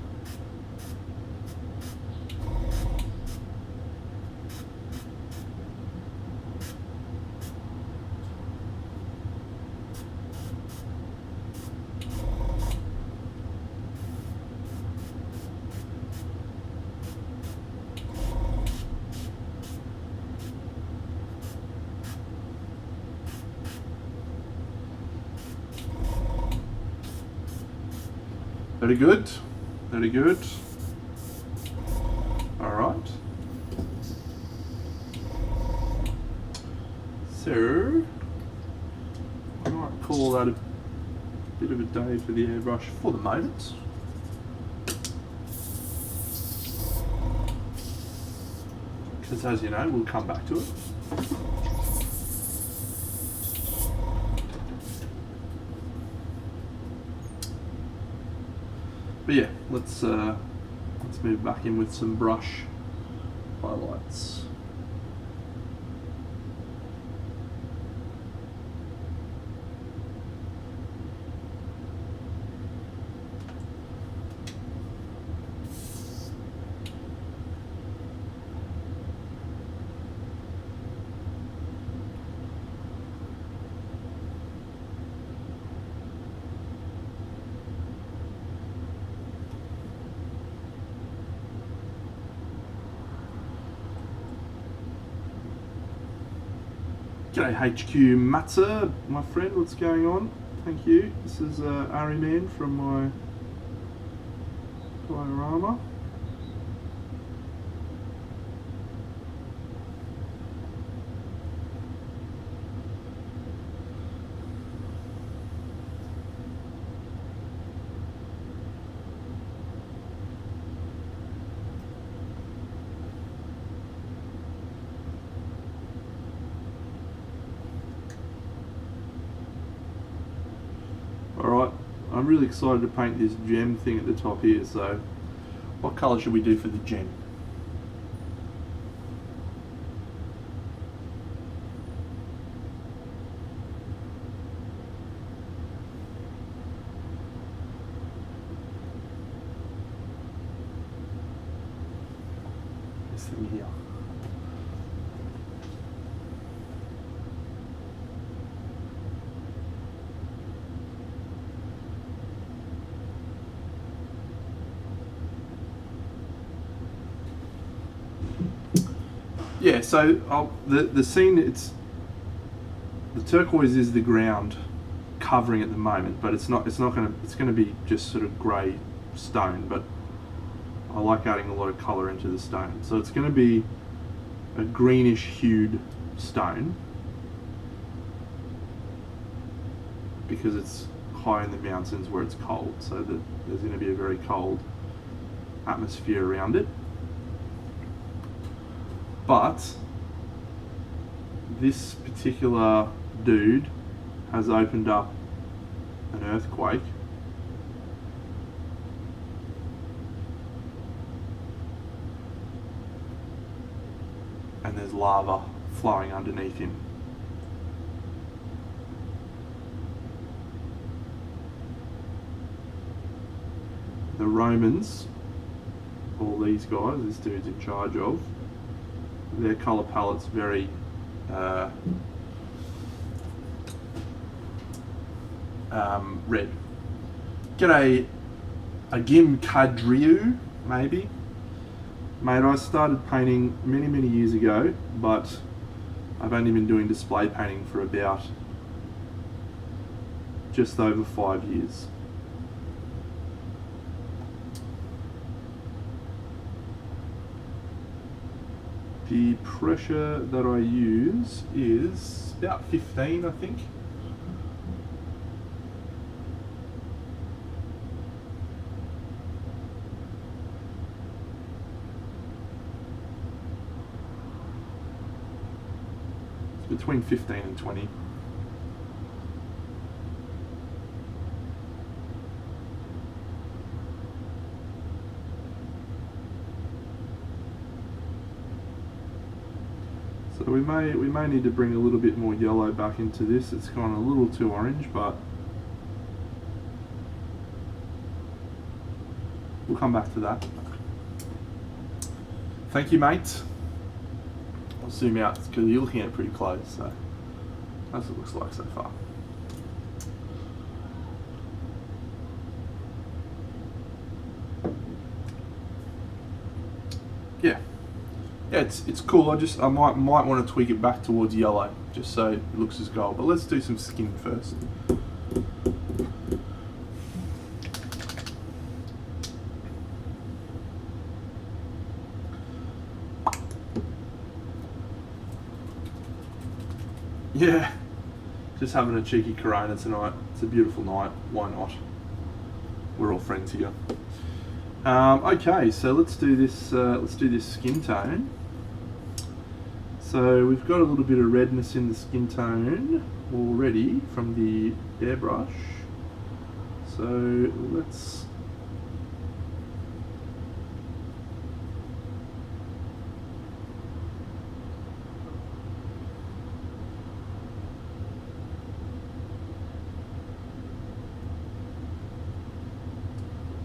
Very good, very good. All right. So, I might call that a bit of a day for the airbrush for the moment. Because as you know, we'll come back to it. But yeah, let's move back in with some brush highlights. G'day HQ Matza, my friend, what's going on? Thank you. This is Ari Man from my diorama. Alright, I'm really excited to paint this gem thing at the top here, so what colour should we do for the gem? This thing here. Yeah, so the scene, the turquoise is the ground covering at the moment, but it's gonna be just sort of grey stone, but I like adding a lot of colour into the stone. So it's gonna be a greenish hued stone because it's high in the mountains where it's cold, so that there's gonna be a very cold atmosphere around it. But this particular dude has opened up an earthquake, and there's lava flowing underneath him. The Romans, all these guys, this dude's in charge of, their colour palette's very red. G'day, Agim Kadriu, maybe. Mate, I started painting many years ago, but I've only been doing display painting for about just over 5 years. The pressure that I use is about 15, I think. It's between 15 and 20. So we may need to bring a little bit more yellow back into this. It's gone a little too orange, but we'll come back to that. Thank you, mate. I'll zoom out because you're looking at it pretty close, so that's what it looks like so far. Yeah, it's cool. I might want to tweak it back towards yellow just so it looks as gold. But let's do some skin first. Yeah, just having a cheeky Corona tonight. It's a beautiful night. Why not? We're all friends here. Okay, so let's do this. Let's do this skin tone. So we've got a little bit of redness in the skin tone already from the airbrush. So let's.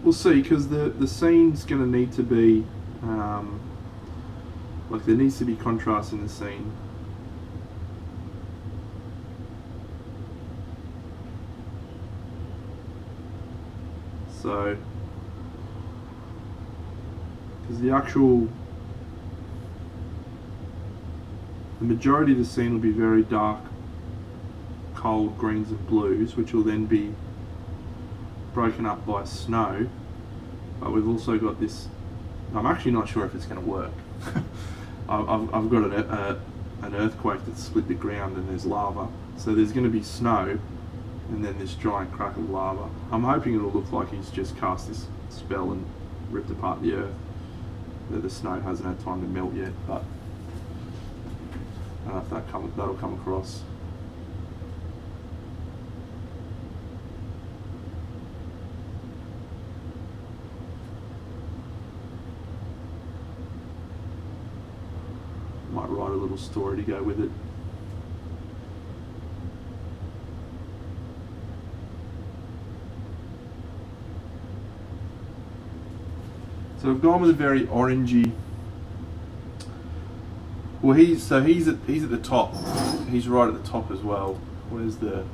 We'll see, because the scene's going to need to be, like there needs to be contrast in the scene. So, because the majority of the scene will be very dark, cold greens and blues, which will then be broken up by snow. But we've also got this. I'm actually not sure if it's going to work. I've got an earthquake that's split the ground and there's lava. So there's going to be snow and then this giant crack of lava. I'm hoping it'll look like he's just cast this spell and ripped apart the earth. That the snow hasn't had time to melt yet, but I don't know if that'll come across. Might write a little story to go with it. So I've gone with a very orangey. Well, he's at the top. He's right at the top as well. Where's the?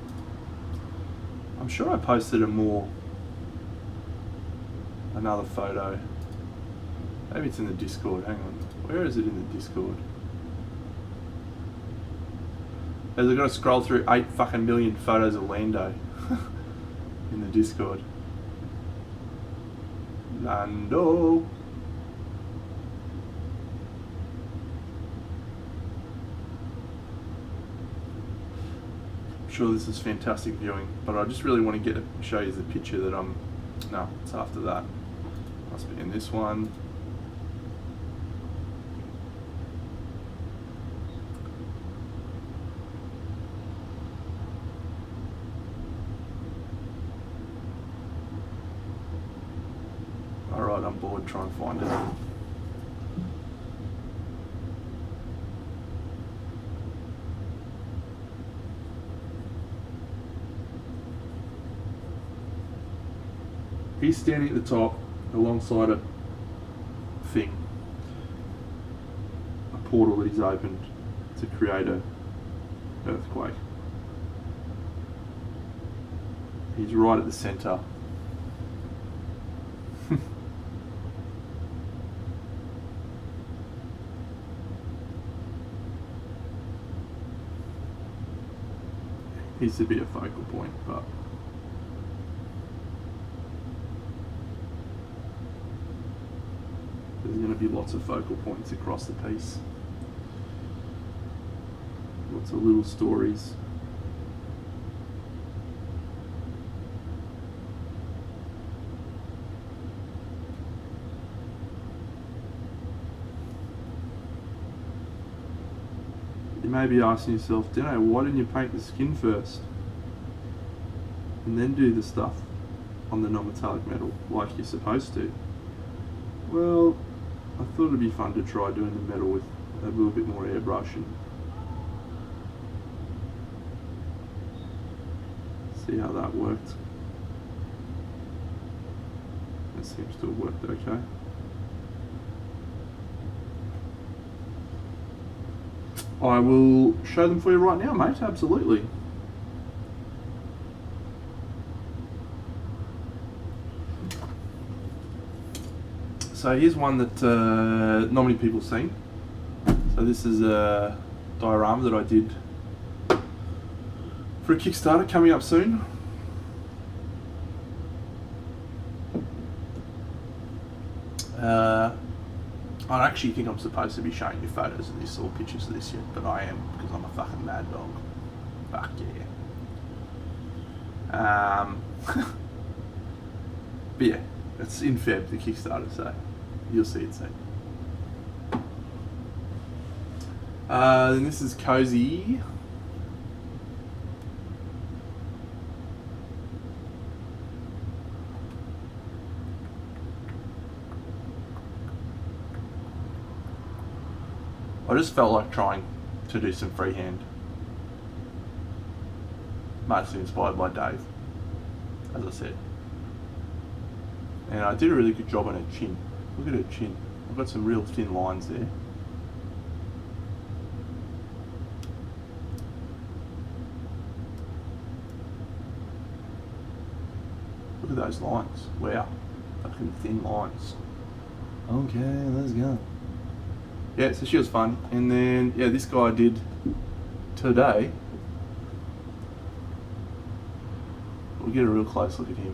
I'm sure I posted another photo. Maybe it's in the Discord. Hang on. Where is it in the Discord? Has it got to scroll through 8 fucking million photos of Lando in the Discord? Lando. I'm sure this is fantastic viewing, but I just really want to show you the picture that I'm. No, it's after that. Must be in this one. Alright, I'm bored, try and find it. He's standing at the top alongside a thing, a portal that he's opened to create an earthquake. He's right at the centre. Needs to be a focal point, but there's going to be lots of focal points across the piece. Lots of little stories. You may be asking yourself, Dino, why didn't you paint the skin first? And then do the stuff on the non-metallic metal like you're supposed to? Well, I thought it'd be fun to try doing the metal with a little bit more airbrush and See how that worked. That seems to have worked okay. I will show them for you right now, mate, absolutely. So here's one that not many people have seen. So this is a diorama that I did for a Kickstarter coming up soon. I actually think I'm supposed to be showing you photos of this or pictures of this yet, but I am because I'm a fucking mad dog. Fuck yeah. But yeah, it's in Feb, the Kickstarter, so you'll see it soon. Then this is Cozy. I just felt like trying to do some freehand. Mostly inspired by Dave, as I said. And I did a really good job on her chin. Look at her chin. I've got some real thin lines there. Look at those lines. Wow. Fucking thin lines. Okay, let's go. Yeah, so she was fun. And then, yeah, this guy I did today. We'll get a real close look at him.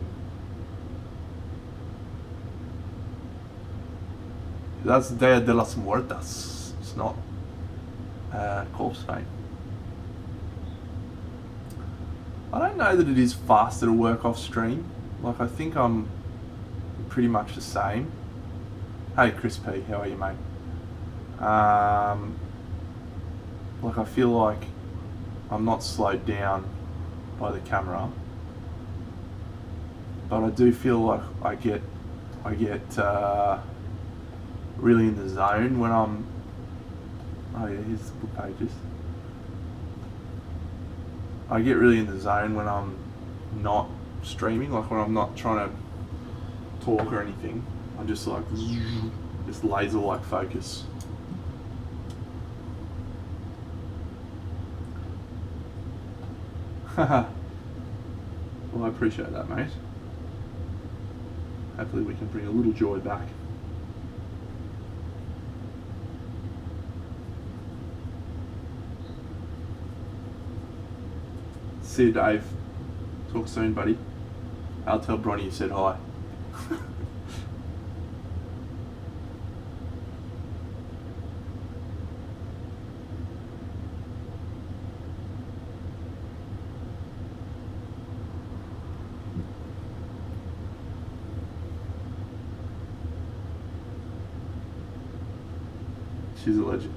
That's Dia de las Muertas. It's not Corpse Paint. I don't know that it is faster to work off stream. Like, I think I'm pretty much the same. Hey, Chris P, how are you, mate? Like, I feel like I'm not slowed down by the camera, but I do feel like I get really in the zone when I'm. Oh yeah, here's the book pages. I get really in the zone when I'm not streaming, like when I'm not trying to talk or anything. I'm just like just laser-like focus. Haha. Well, I appreciate that, mate. Hopefully we can bring a little joy back. See you, Dave. Talk soon, buddy. I'll tell Bronny you said hi. She's a legend.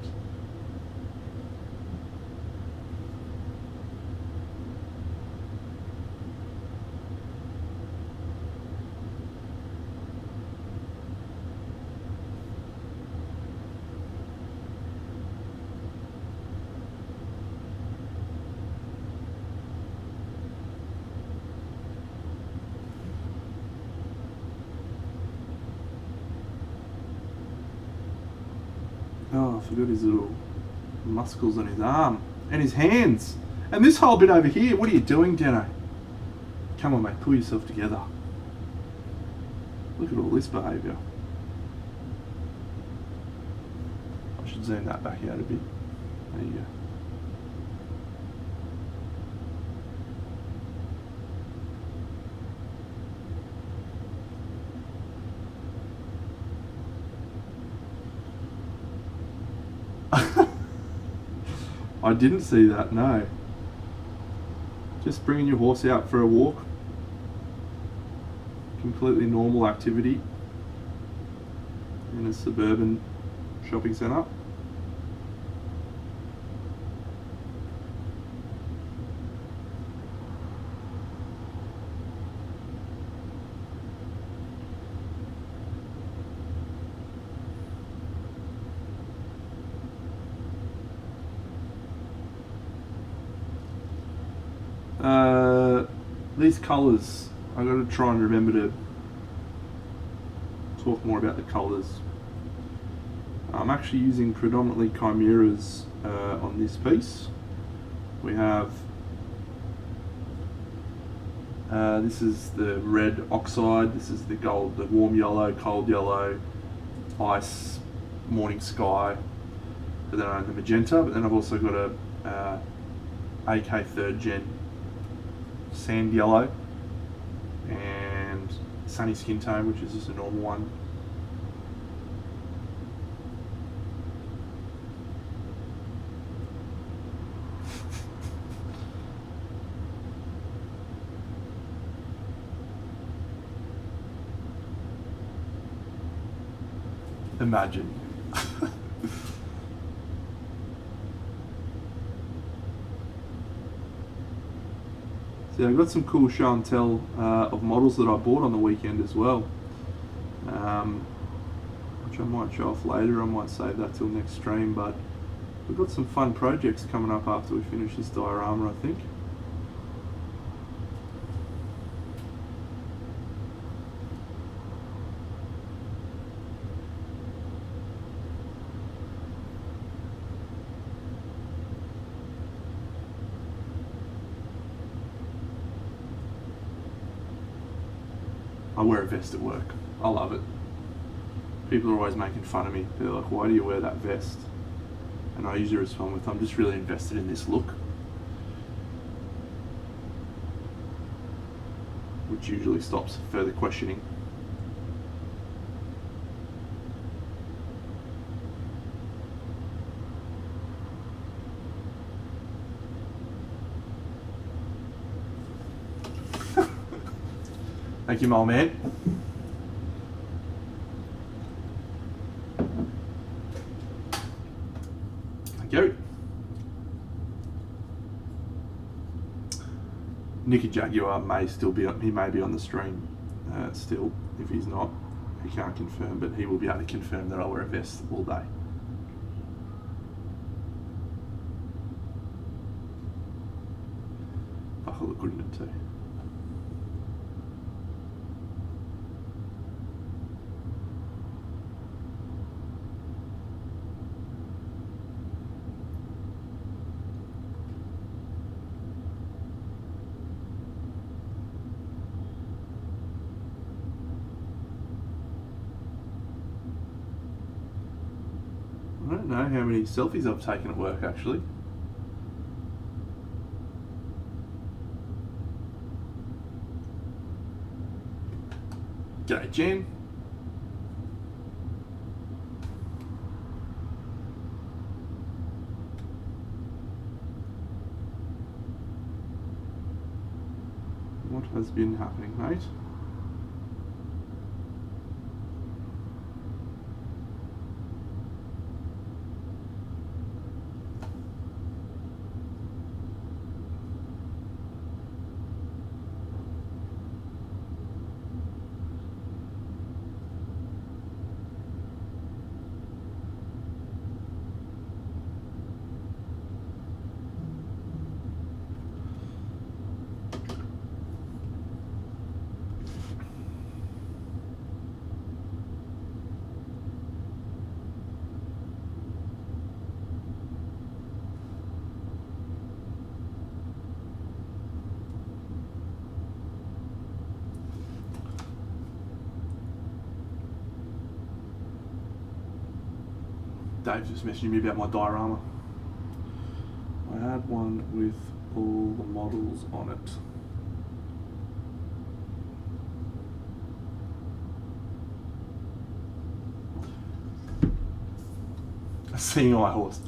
Oh, I forgot his little muscles on his arm and his hands. And this whole bit over here, what are you doing, Deno? Come on, mate, pull yourself together. Look at all this behaviour. I should zoom that back out a bit. There you go. I didn't see that, no. Just bringing your horse out for a walk. Completely normal activity in a suburban shopping centre. these colours, I've got to try and remember to talk more about the colours. I'm actually using predominantly chimeras on this piece. We have this is the red oxide, this is the gold, the warm yellow, cold yellow, ice, morning sky, but then I own the magenta, but then I've also got a AK 3rd Gen sand yellow and sunny skin tone, which is just a normal one. Imagine. So I've got some cool show and tell of models that I bought on the weekend as well, which I might show off later. I might save that till next stream, but we've got some fun projects coming up after we finish this diorama, I think. I wear a vest at work. I love it. People are always making fun of me. They're like, why do you wear that vest? And I usually respond with, I'm just really invested in this look. Which usually stops further questioning. Thank you, my old man. Thank you. Nicky Jaguar may still be, he may be on the stream still. If he's not, he can't confirm, but he will be able to confirm that I wear a vest all day. Fuck, I look good in it too. I don't know how many selfies I've taken at work actually. G'day, Jen. What has been happening, mate? Dave's just messaging me about my diorama. I had one with all the models on it. A seeing eye horse.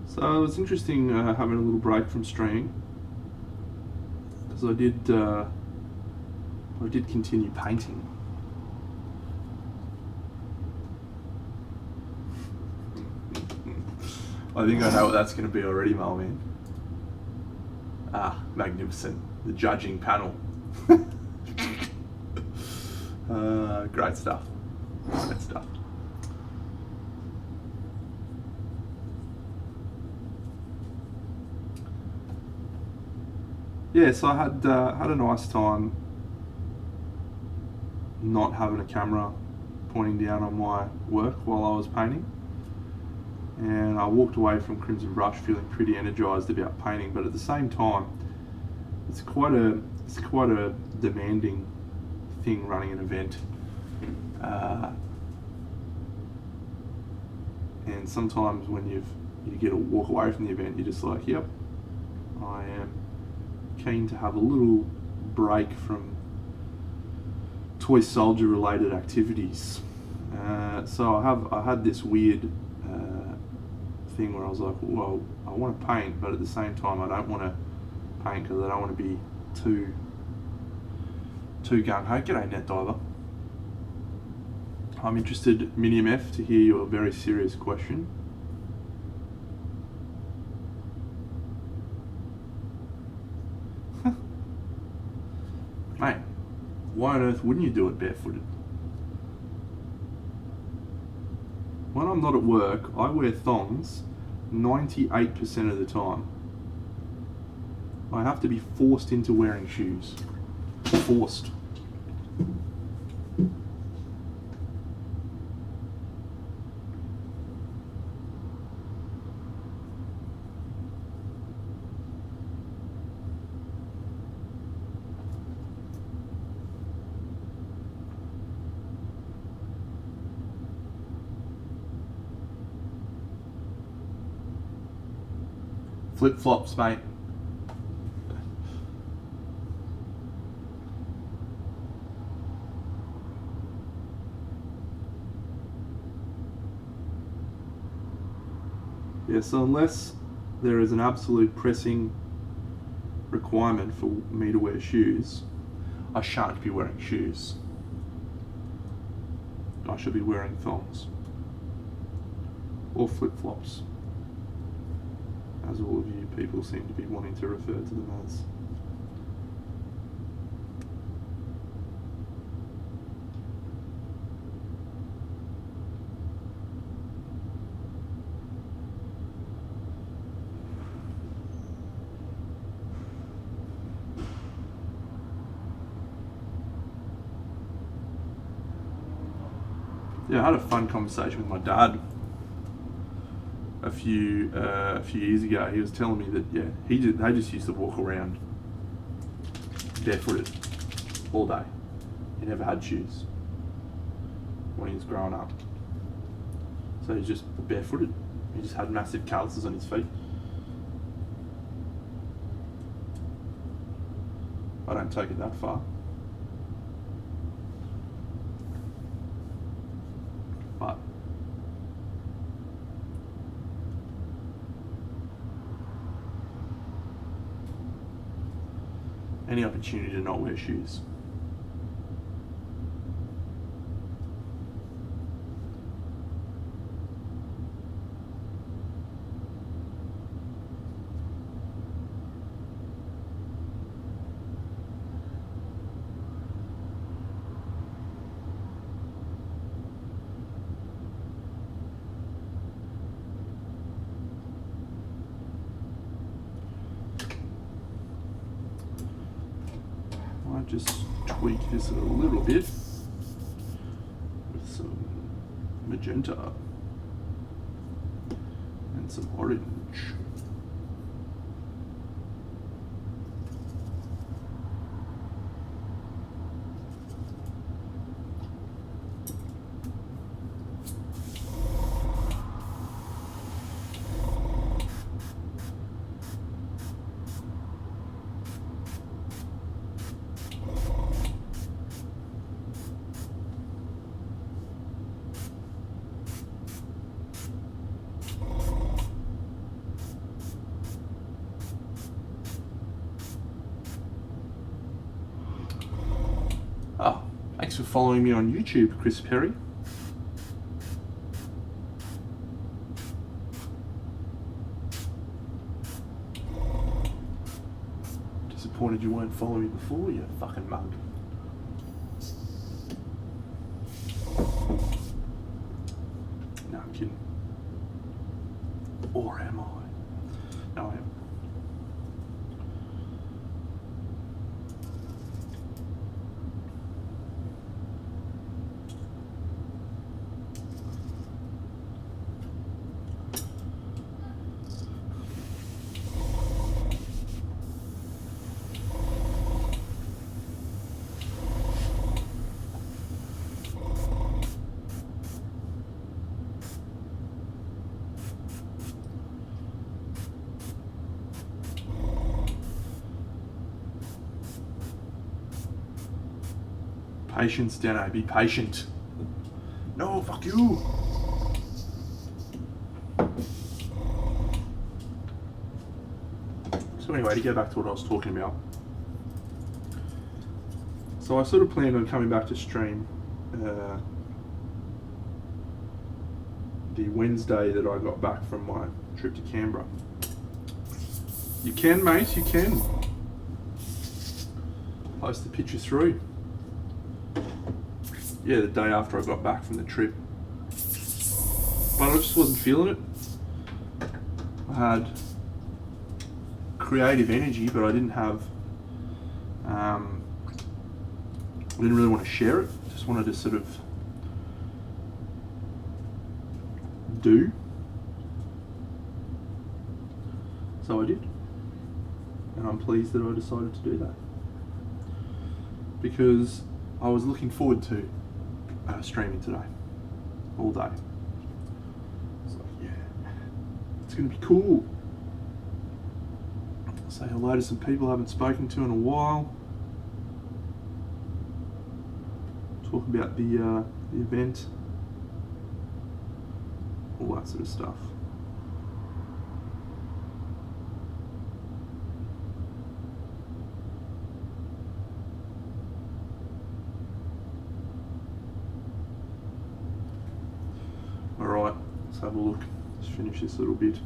So it was interesting having a little break from streaming, because I did continue painting. I think I know what that's going to be already, Malman. Ah, magnificent. The judging panel. Great stuff. Great stuff. Yeah, so I had a nice time not having a camera pointing down on my work while I was painting, and I walked away from Crimson Brush feeling pretty energized about painting. But at the same time, it's quite a demanding thing running an event, and sometimes when you get to walk away from the event, you're just like, yep, I am keen to have a little break from toy soldier related activities. So I had this weird thing where I was like, well, I want to paint, but at the same time I don't want to paint because I don't want to be too gung-ho. G'day, Net Diver. I'm interested, Minium F, to hear your very serious question. Mate, why on earth wouldn't you do it barefooted? When I'm not at work, I wear thongs 98% of the time. I have to be forced into wearing shoes. Forced. Flip-flops, mate. Yeah, so unless there is an absolute pressing requirement for me to wear shoes, I shan't be wearing shoes. I should be wearing thongs. Or flip-flops, as all of you people seem to be wanting to refer to them as. Yeah, I had a fun conversation with my dad a few years ago. He was telling me that they just used to walk around barefooted all day. He never had shoes when he was growing up, so he's just barefooted. He just had massive calluses on his feet. I don't take it that far. But any opportunity to not wear shoes. Just tweak this a little bit with some magenta and some orange. Oh, thanks for following me on YouTube, Chris Perry. disappointed you weren't following me before, you fucking mug. No, I'm kidding. Or am I? No, I am. Patience, Dano. Be patient. No, fuck you. So anyway, to go back to what I was talking about. So I sort of planned on coming back to stream the Wednesday that I got back from my trip to Canberra. You can, mate, you can. Post the picture through. Yeah, the day after I got back from the trip. But I just wasn't feeling it. I had creative energy, but I didn't have, I didn't really want to share it. Just wanted to sort of do. So I did. And I'm pleased that I decided to do that. Because I was looking forward to streaming today, all day. It's like, yeah, it's going to be cool. Say hello to some people I haven't spoken to in a while. Talk about the event, all that sort of stuff. Alright, let's have a look. Let's finish this little bit.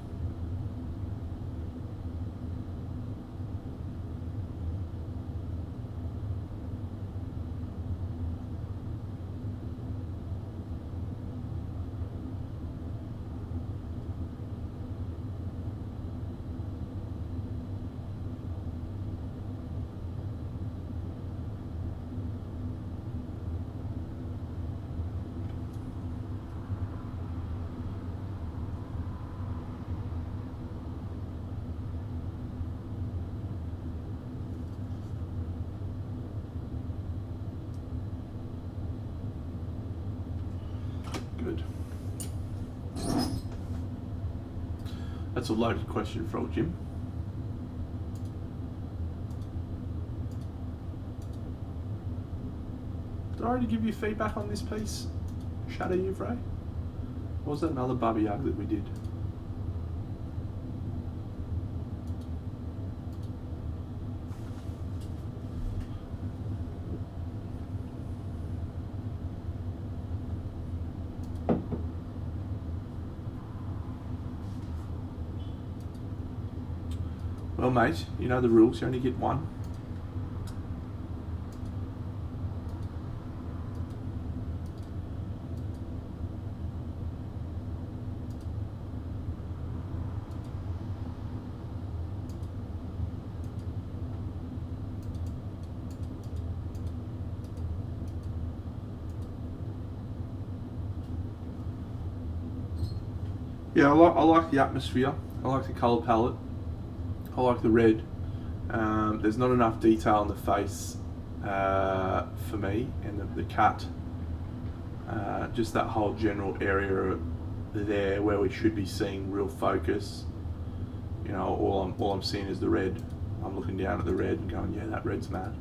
Good. That's a loaded question, Frog Jim. Did I already give you feedback on this piece, Shadow Uvray? Or was that another Bubby Hug that we did? Well, mate, you know the rules. You only get one. Yeah, I like the atmosphere. I like the colour palette. I like the red. There's not enough detail on the face for me, and the cat. Just that whole general area there where we should be seeing real focus. You know, all I'm seeing is the red. I'm looking down at the red and going, yeah, that red's mad.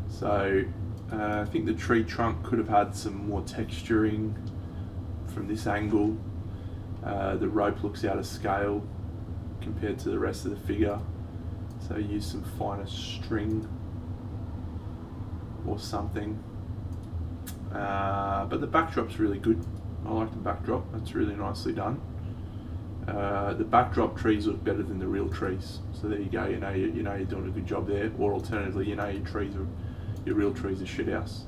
So I think the tree trunk could have had some more texturing from this angle. The rope looks out of scale compared to the rest of the figure, so use some finer string or something. But the backdrop's really good. I like the backdrop. That's really nicely done. The backdrop trees look better than the real trees. So there you go. You know you're doing a good job there. Or alternatively, your real trees are shit house.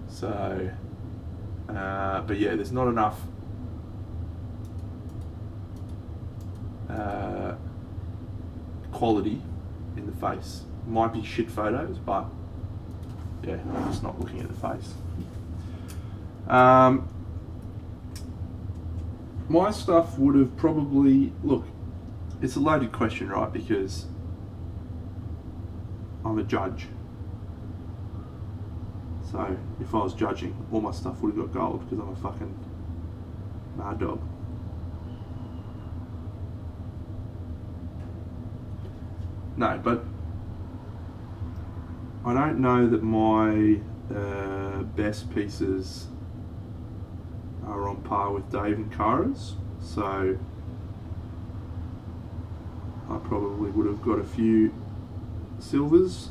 So, but yeah, there's not enough quality in the face. Might be shit photos, but yeah, I'm just not looking at the face. My stuff would have probably, look, it's a loaded question, right? Because I'm a judge. So if I was judging, all my stuff would have got gold because I'm a fucking mad dog. No, but I don't know that my best pieces are on par with Dave and Kara's, so I probably would have got a few silvers.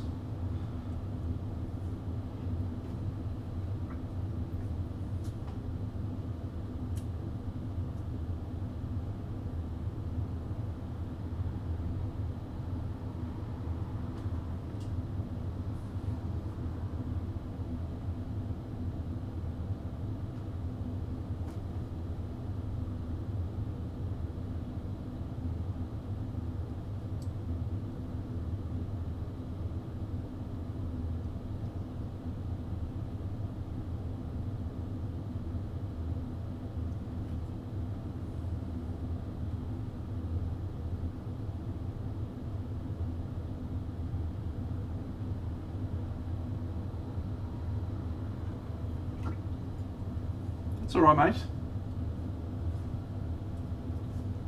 It's alright, mate.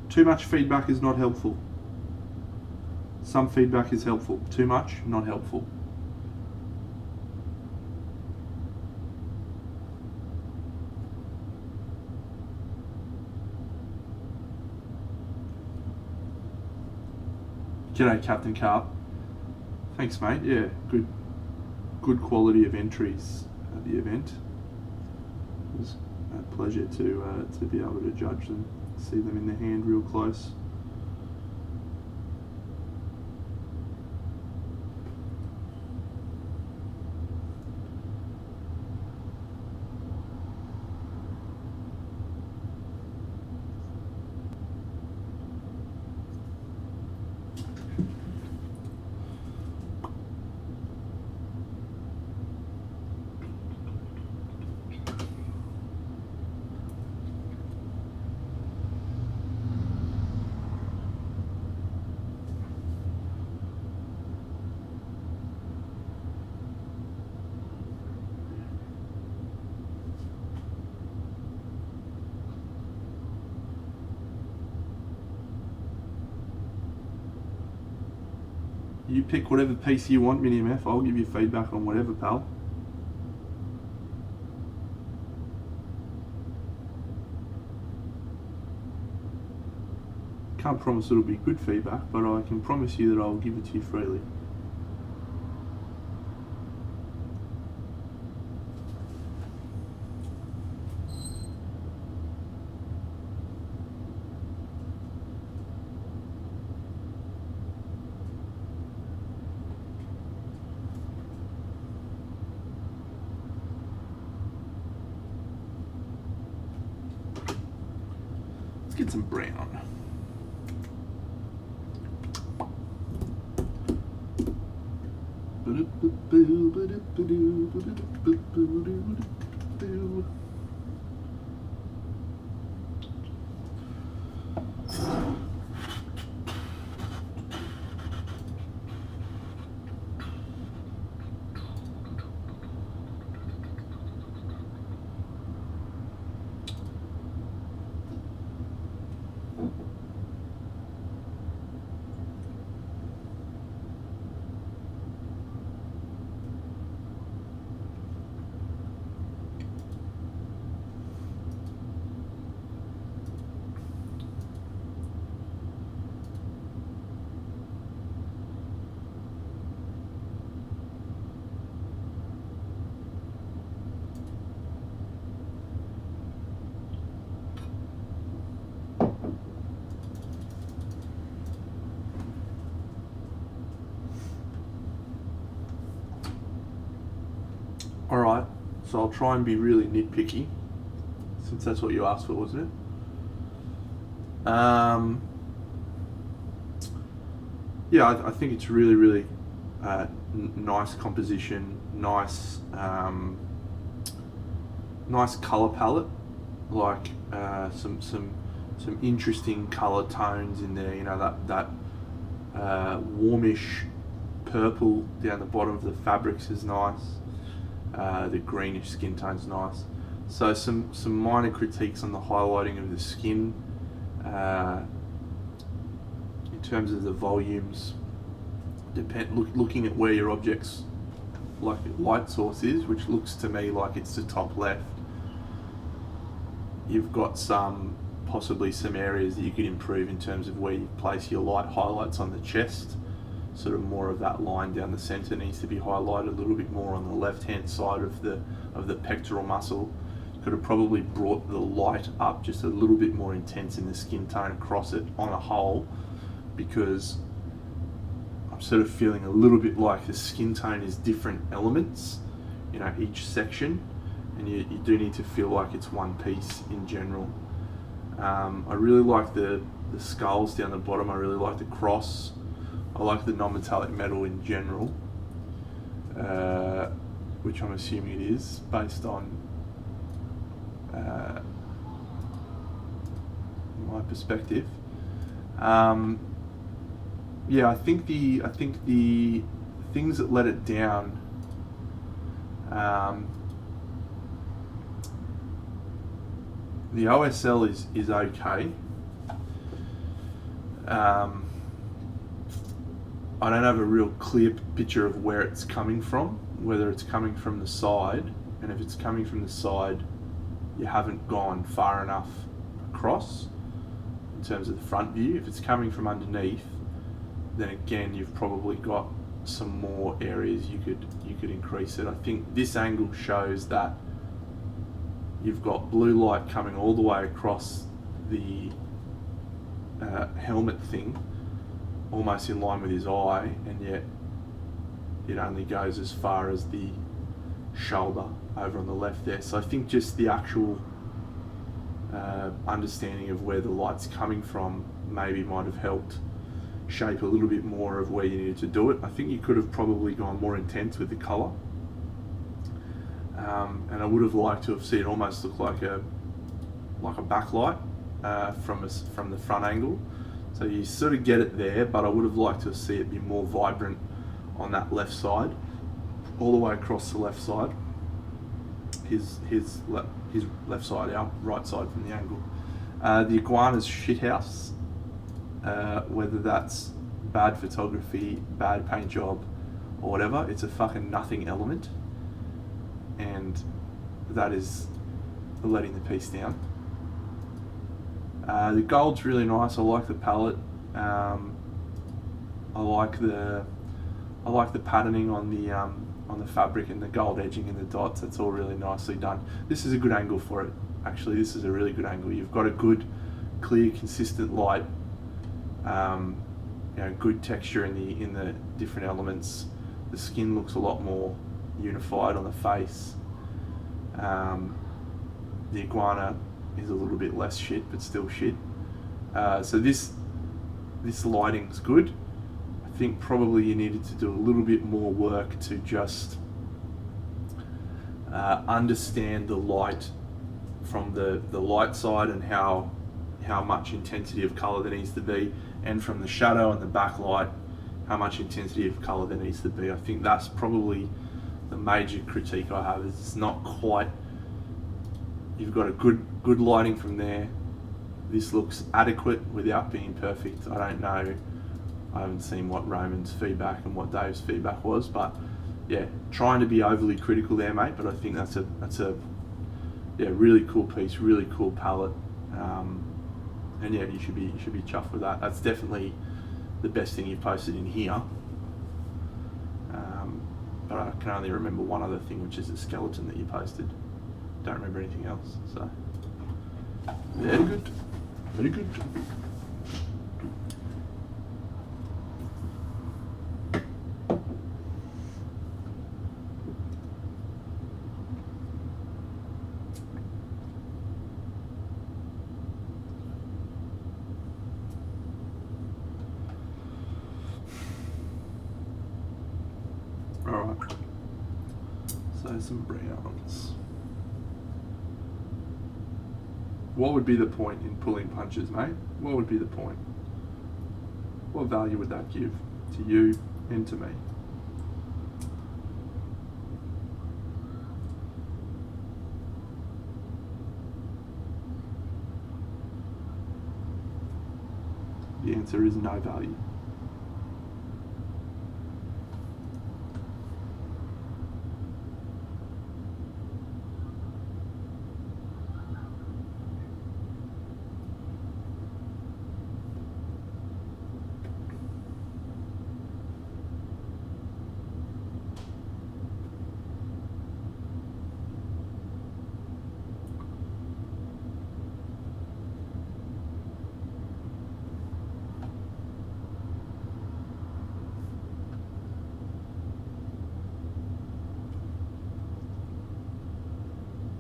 Too much feedback is not helpful. Some feedback is helpful. Too much, not helpful. G'day, Captain Carp. Thanks, mate. Yeah, good quality of entries at the event. It was a pleasure to be able to judge them, see them in the hand real close. You pick whatever piece you want, MiniMF. I'll give you feedback on whatever, pal. Can't promise it'll be good feedback, but I can promise you that I'll give it to you freely. Let's get some brown. so I'll try and be really nitpicky, since that's what you asked for, wasn't it? Yeah, I think it's really, really nice composition, nice color palette, like some interesting color tones in there. You know, that warmish purple down the bottom of the fabrics is nice. The greenish skin tone's nice. So some minor critiques on the highlighting of the skin. In terms of the volumes, looking at where your object's light source is, which looks to me like it's the top left, you've got possibly some areas that you could improve in terms of where you place your light highlights on the chest. Sort of more of that line down the center needs to be highlighted a little bit more on the left hand side of the pectoral muscle. Could have probably brought the light up just a little bit more intense in the skin tone across it on a whole, because I'm sort of feeling a little bit like the skin tone is different elements, you know, each section, and you do need to feel like it's one piece in general. I really like the skulls down the bottom. I really like the cross. I like the non-metallic metal in general, which I'm assuming it is based on my perspective. Yeah, I think the things that let it down, the OSL is okay. I don't have a real clear picture of where it's coming from, whether it's coming from the side, and if it's coming from the side, you haven't gone far enough across in terms of the front view. If it's coming from underneath, then again you've probably got some more areas you could increase it. I think this angle shows that you've got blue light coming all the way across the helmet thing, almost in line with his eye, and yet it only goes as far as the shoulder over on the left there. So I think just the actual understanding of where the light's coming from maybe might have helped shape a little bit more of where you needed to do it. I think you could have probably gone more intense with the colour, and I would have liked to have seen it almost look like a backlight from the front angle. So you sort of get it there, but I would have liked to see it be more vibrant on that left side, all the way across the left side. His left side, our right side from the angle. The iguana's shithouse, whether that's bad photography, bad paint job, or whatever, it's a fucking nothing element, and that is letting the piece down. The gold's really nice. I like the palette. I like the patterning on the fabric and the gold edging and the dots. That's all really nicely done. This is a good angle for it. Actually, this is a really good angle. You've got a good, clear, consistent light. Good texture in the different elements. The skin looks a lot more unified on the face. The iguana is a little bit less shit, but still shit. So this lighting's good. I think probably you needed to do a little bit more work to just understand the light from the light side and how much intensity of colour there needs to be, and from the shadow and the backlight, how much intensity of colour there needs to be. I think that's probably the major critique I have, is it's not quite. You've got a good lighting from there. This looks adequate without being perfect. I don't know. I haven't seen what Roman's feedback and what Dave's feedback was, but yeah, trying to be overly critical there, mate. But I think that's a really cool piece, really cool palette, and yeah, you should be chuffed with that. That's definitely the best thing you've posted in here. But I can only remember one other thing, which is the skeleton that you posted. Don't remember anything else. So very good, very good. some browns. What would be the point in pulling punches, mate? What would be the point? What value would that give to you and to me? The answer is no value.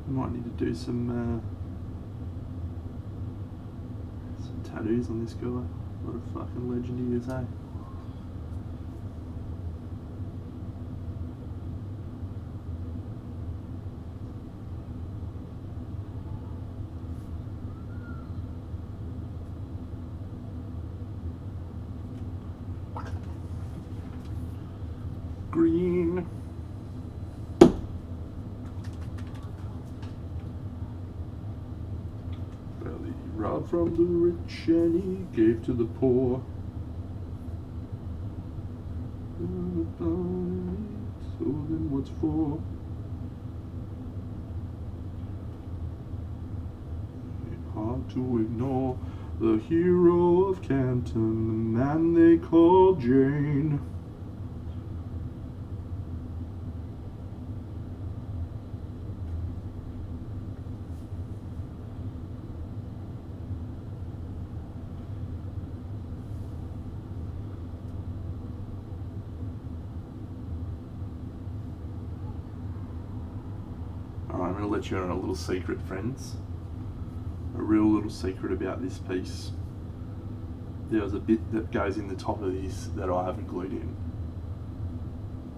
Might need to do some tattoos on this guy. What a fucking legend he is, eh? Green. Well, he robbed from the rich and he gave to the poor. So then what's for? Hard to ignore the hero of Canton, the man they call Jane. Alright, I'm going to let you in on a little secret, friends. A real little secret about this piece. There was a bit that goes in the top of this that I haven't glued in.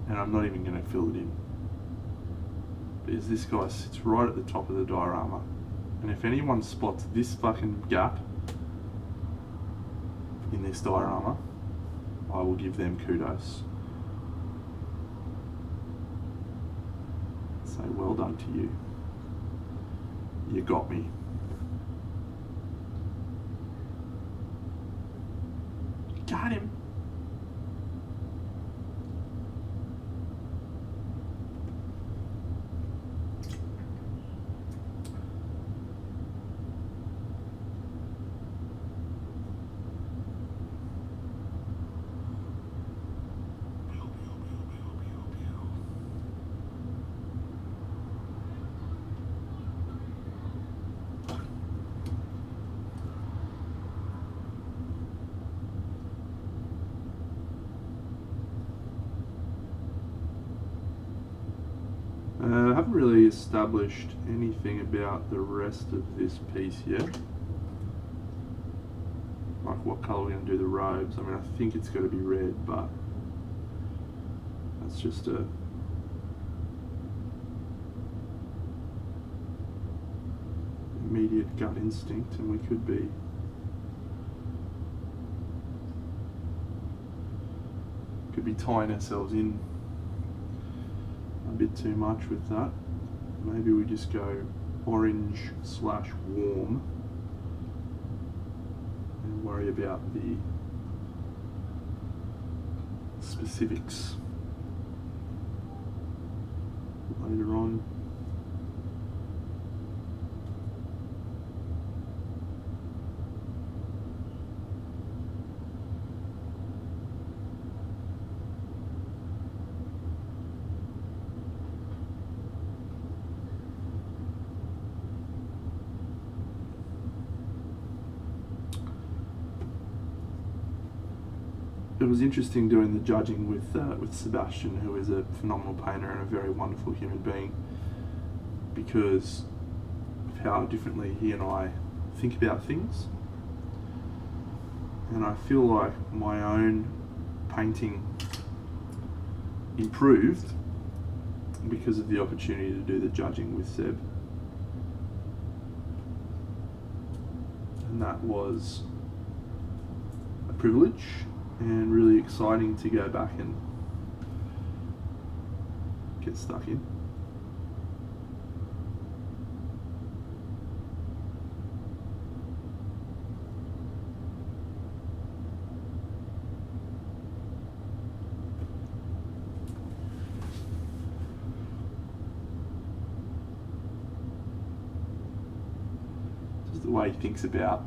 And I'm not even going to fill it in. Because this guy sits right at the top of the diorama. And if anyone spots this fucking gap in this diorama, I will give them kudos. So well done to you. You got me. Got him. I haven't really established anything about the rest of this piece yet. Like what colour we're going to do the robes. I mean, I think it's got to be red, but that's just a immediate gut instinct, and we could be tying ourselves in a bit too much with that. Maybe we just go orange / warm and worry about the specifics later on. It was interesting doing the judging with Sebastian, who is a phenomenal painter and a very wonderful human being, because of how differently he and I think about things. And I feel like my own painting improved because of the opportunity to do the judging with Seb. And that was a privilege and really exciting to go back and get stuck in. Just the way he thinks about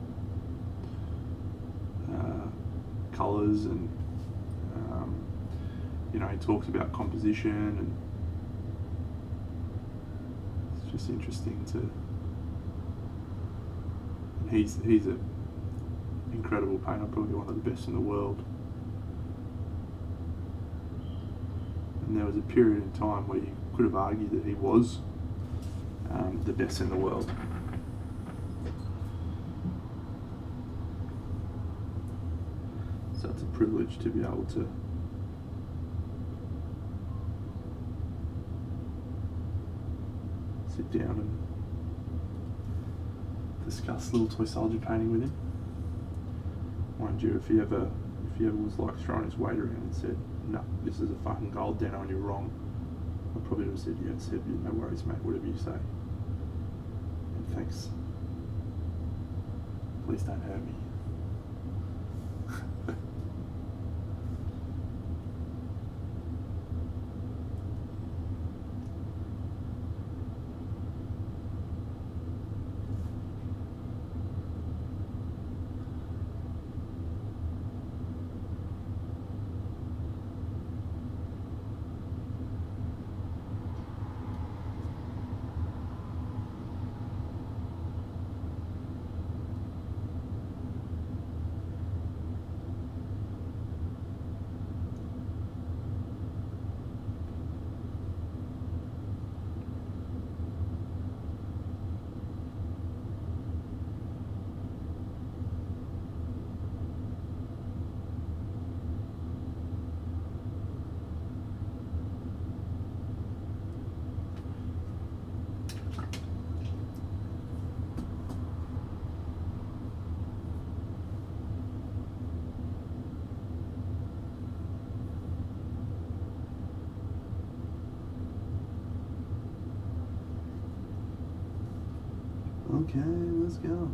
colours and he talks about composition, and it's just interesting to. And he's an incredible painter, probably one of the best in the world. And there was a period in time where you could have argued that he was the best in the world. So it's a privilege to be able to sit down and discuss Little Toy Soldier painting with him. Mind you, if he ever was like throwing his weight around and said, "No, this is a fucking gold Deno and you're wrong," I probably would have said, "Yeah, Seb, no worries, mate, whatever you say. And thanks. Please don't hurt me." Okay, let's go.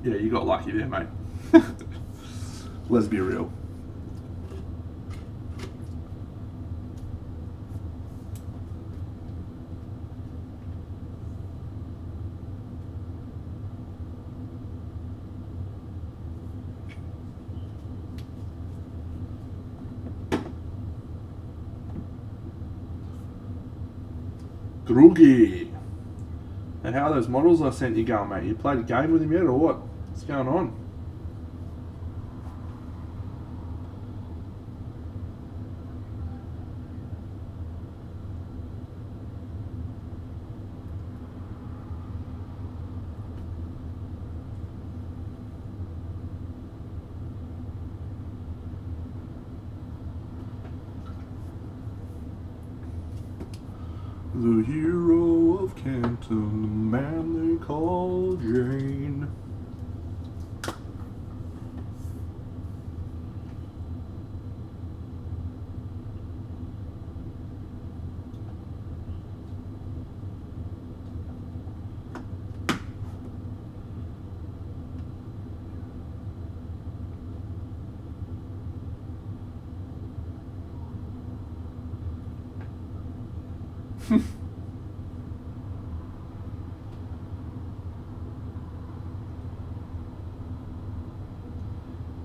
Yeah, you got lucky there, mate. Let's be real. Groogy. And how are those models I sent you going, mate? You played a game with him yet, or what? What's going on? The hero of Canton, the man they call Jane.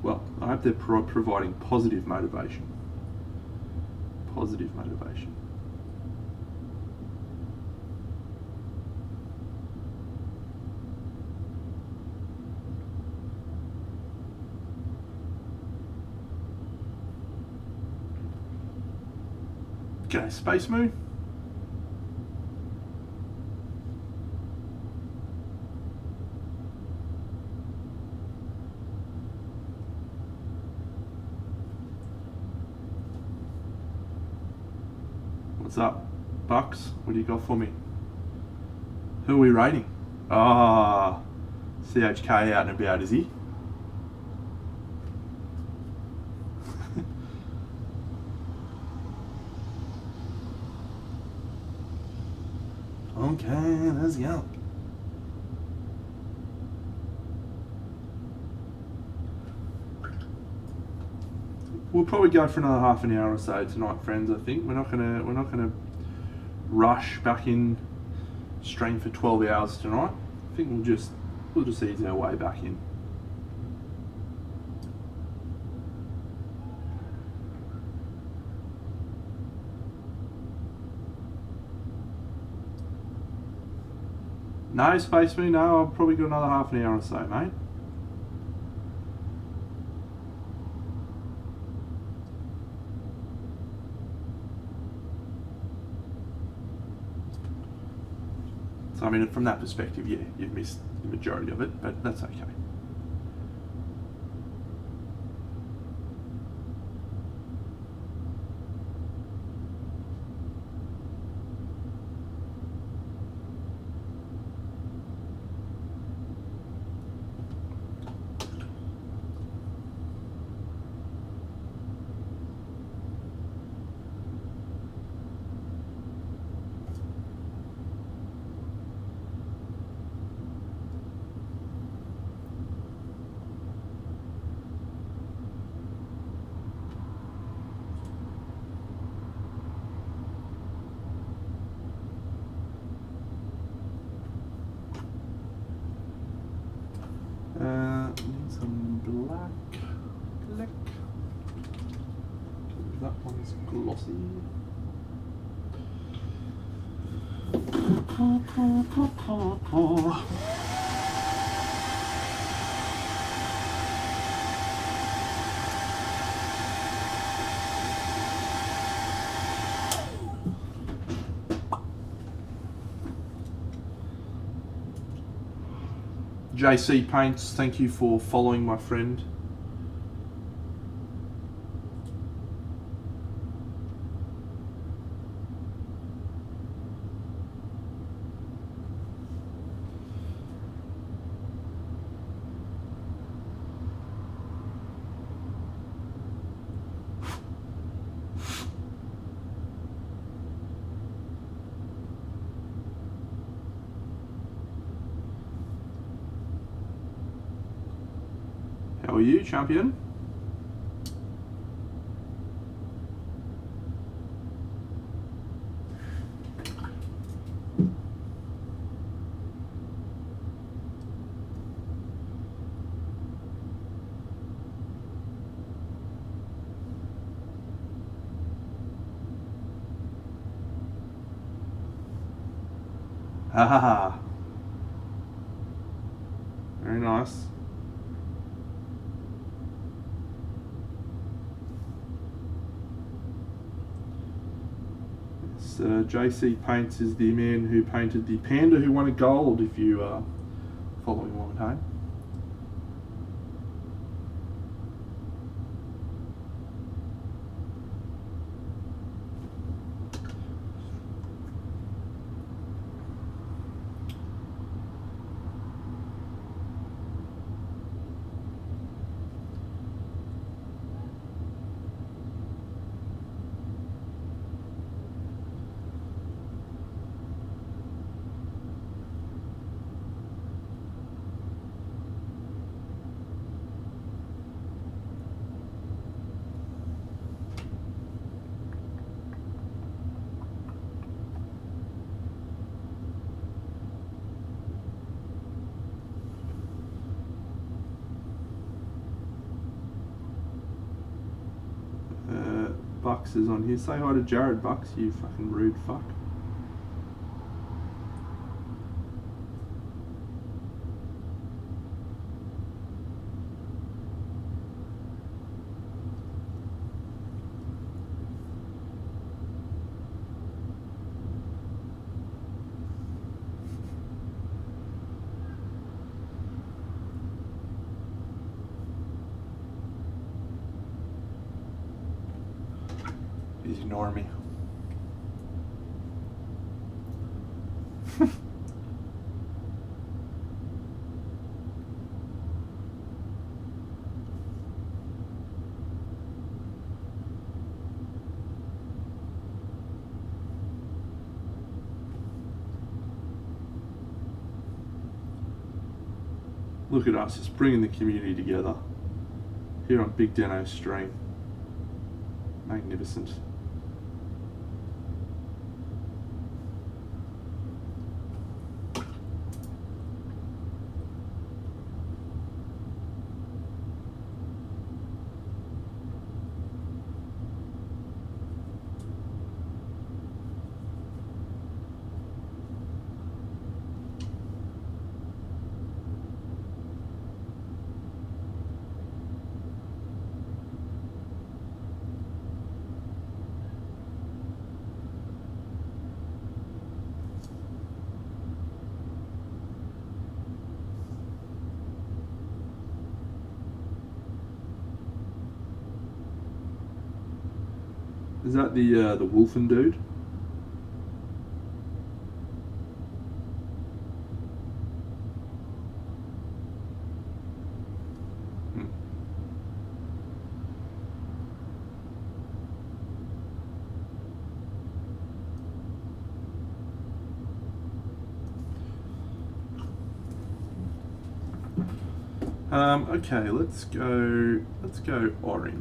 Well, I hope they're providing positive motivation. positive motivation. Okay, Space Moon. What's up, Bucks? What do you got for me? Who are we rating? Ah, CHK out and about, is he? Okay, let's go. We'll probably go for another half an hour or so tonight, friends. I think we're not gonna rush back in stream for 12 hours tonight. I think we'll just ease our way back in. No, Space Me, no, I've probably got another half an hour or so, mate. So, I mean, from that perspective, yeah, you've missed the majority of it, but that's okay. Need some black. That one's glossy. JC Paints, thank you for following, my friend. How are you, champion? Ha ha ha. Very nice. JC Paints is the man who painted the panda who won a gold, if you are following along at home. Bucks is on here. Say hi to Jared Bucks, you fucking rude fuck. He's ignoring me. Look at us, just bringing the community together here on Big Deno's stream. Magnificent. Is that the Wolfen dude? Okay, let's go orange.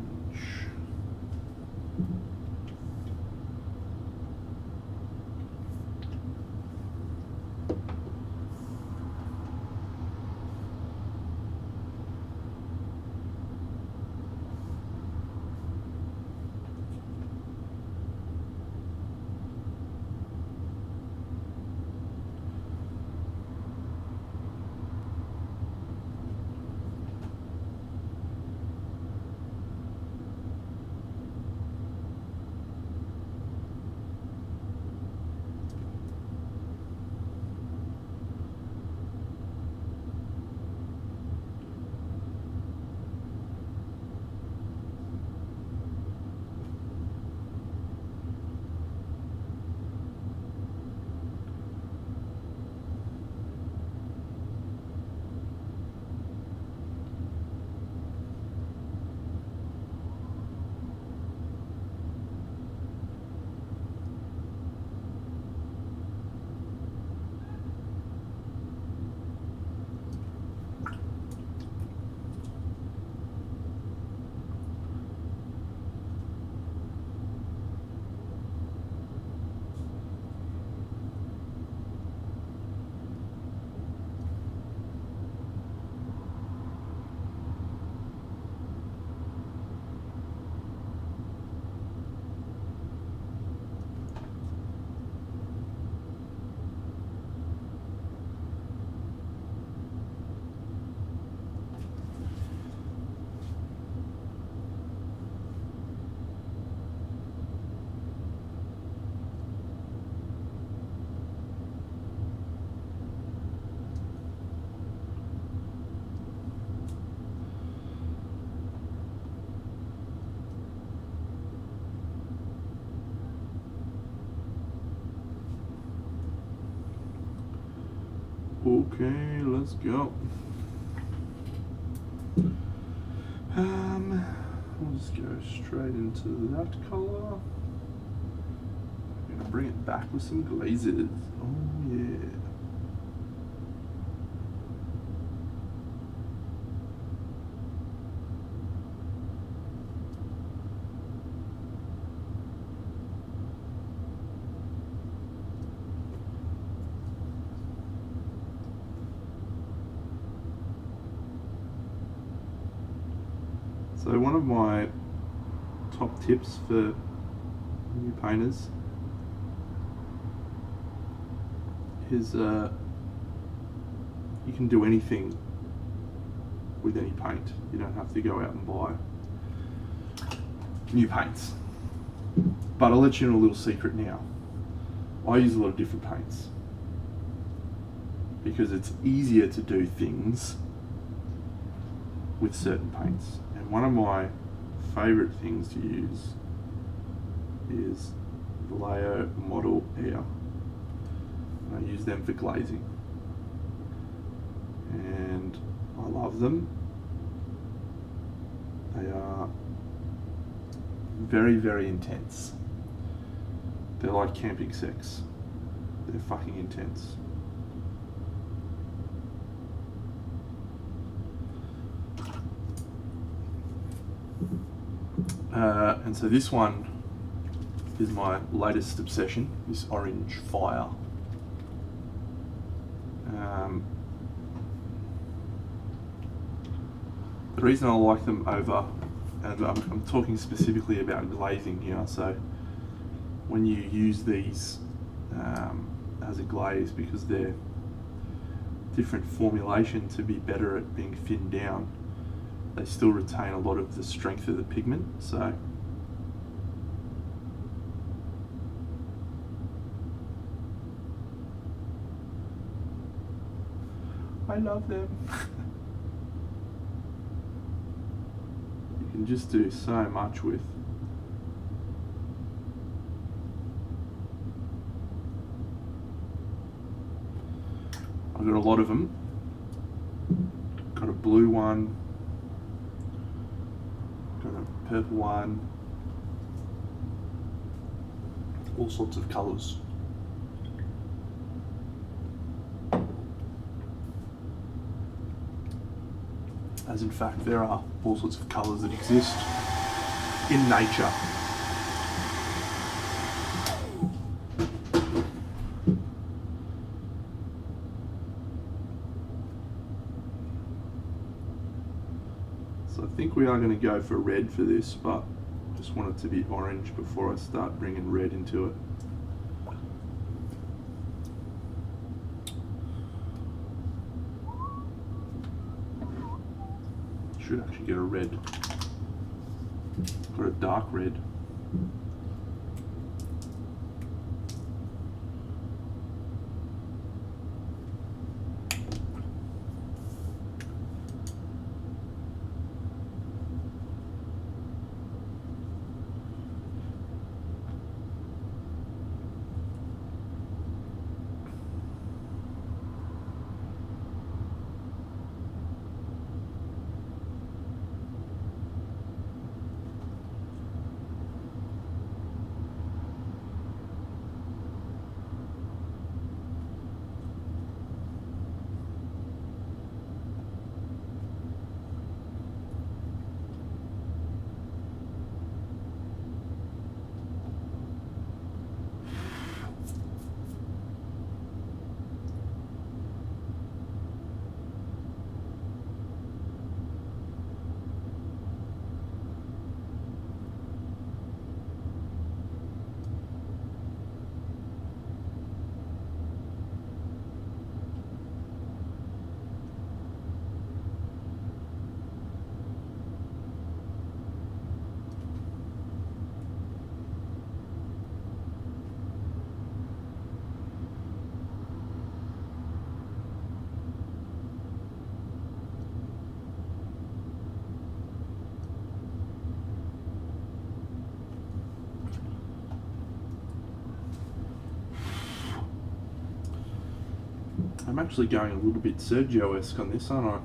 Okay, let's go. We'll just go straight into that color. I'm gonna bring it back with some glazes. Oh yeah. So one of my top tips for new painters, is you can do anything with any paint. You don't have to go out and buy new paints. But I'll let you in a little secret now. I use a lot of different paints because it's easier to do things with certain paints. And one of my favourite things to use is Vallejo Model Air. I use them for glazing. And I love them. They are very, very intense. They're like camping sex. They're fucking intense. And so this one is my latest obsession, this Orange Fire. The reason I like them over, and I'm talking specifically about glazing here, so when you use these as a glaze, because they're different formulation to be better at being thinned down, they still retain a lot of the strength of the pigment. So I love them. You can just do so much with. I've got a lot of them. Got a blue one, got a purple one, all sorts of colours. As in fact, there are all sorts of colours that exist in nature. So I think we are going to go for red for this, but I just want it to be orange before I start bringing red into it. Should actually get a red. Got a dark red. I'm actually going a little bit Sergio-esque on this, aren't I?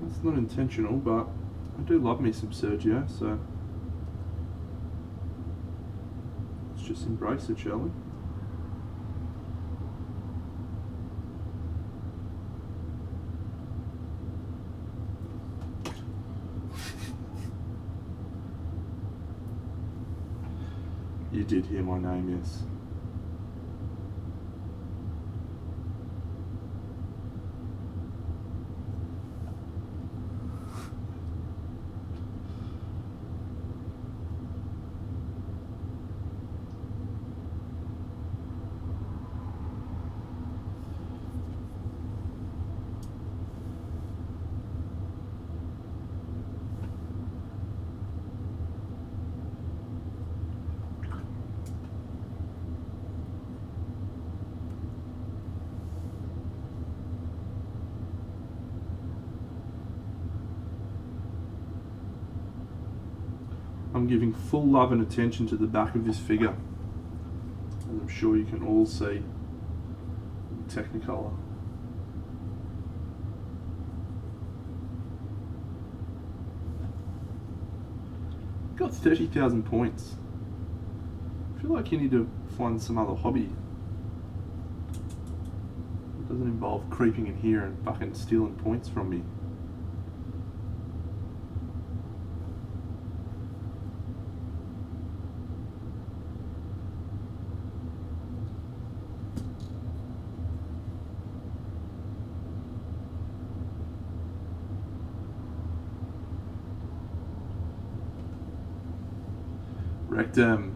That's not intentional, but I do love me some Sergio, so let's just embrace it, shall we? You did hear my name, yes. I'm giving full love and attention to the back of this figure, as I'm sure you can all see in Technicolor. Got 30,000 points. I feel like you need to find some other hobby. It doesn't involve creeping in here and fucking stealing points from me. Rectum.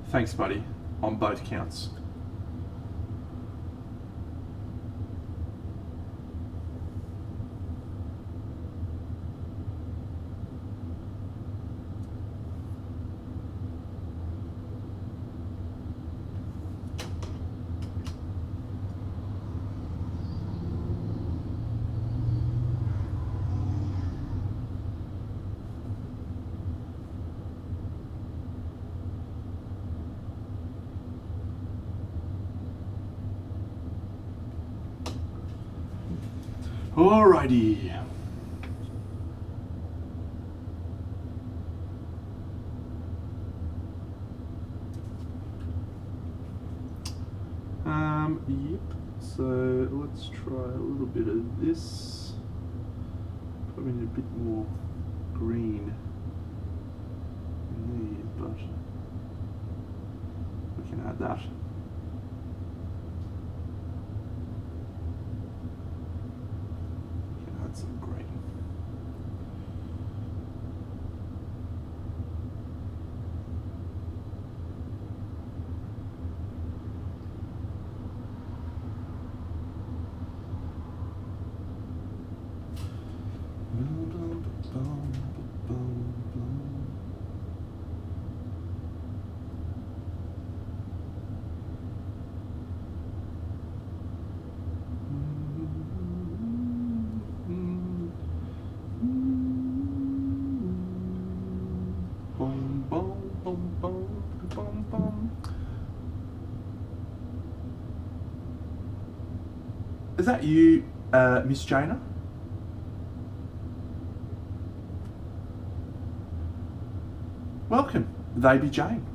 Thanks, buddy, on both counts. Alrighty. Yep. So let's try a little bit of this. Probably need a bit more green in these, but we can add that. Some green. Is that you, Miss Jana? Welcome. They be Jane.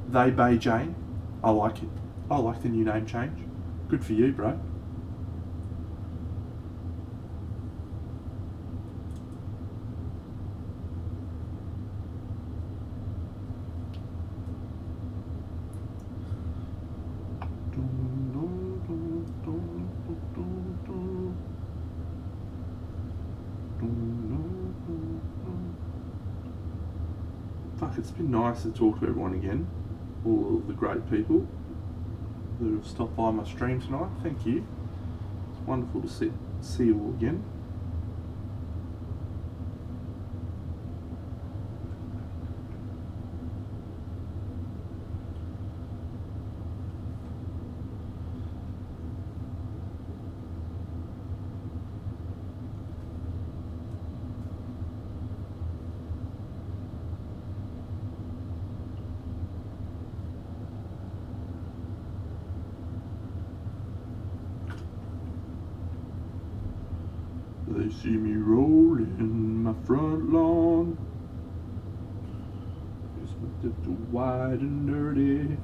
They bay Jane. I like it. I like the new name change. Good for you, bro. Fuck, it's been nice to talk to everyone again. All of the great people that have stopped by my stream tonight. Thank you. It's wonderful to see you all again. They see me rolling my front lawn. It's wide and dirty.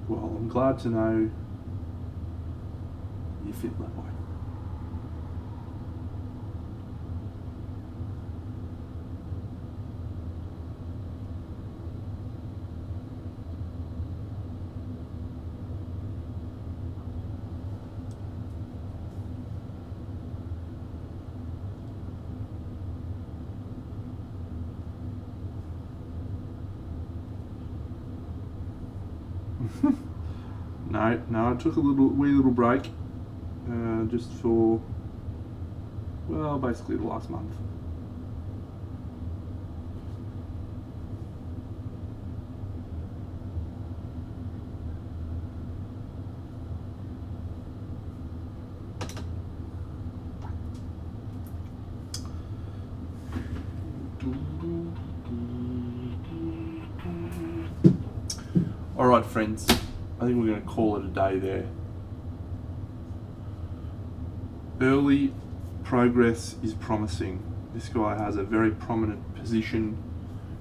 Well, I'm glad to know you feel that way. No, I took a wee little break, just for, well, basically the last month. Alright friends, I think we're going to call it a day there. Early progress is promising. This guy has a very prominent position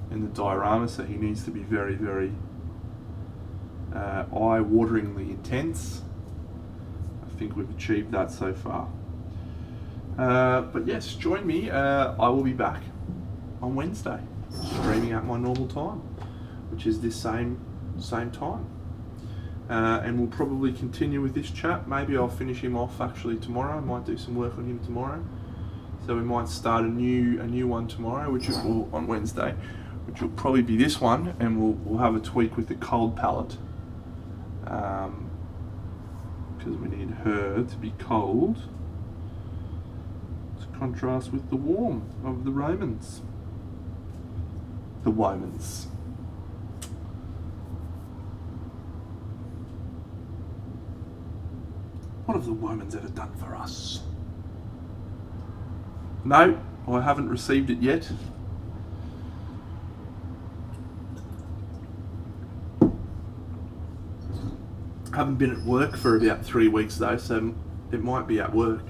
in the diorama, so he needs to be very, very eye-wateringly intense. I think we've achieved that so far. But yes, join me. I will be back on Wednesday, streaming at my normal time, which is this same time. And we'll probably continue with this chap. Maybe I'll finish him off actually tomorrow. I might do some work on him tomorrow. So we might start a new one tomorrow, on Wednesday, which will probably be this one, and we'll have a tweak with the cold palette. Because we need her to be cold to contrast with the warm of the Romans. The Womans. What have the Womans ever done for us? No, I haven't received it yet. I haven't been at work for about 3 weeks though, so it might be at work.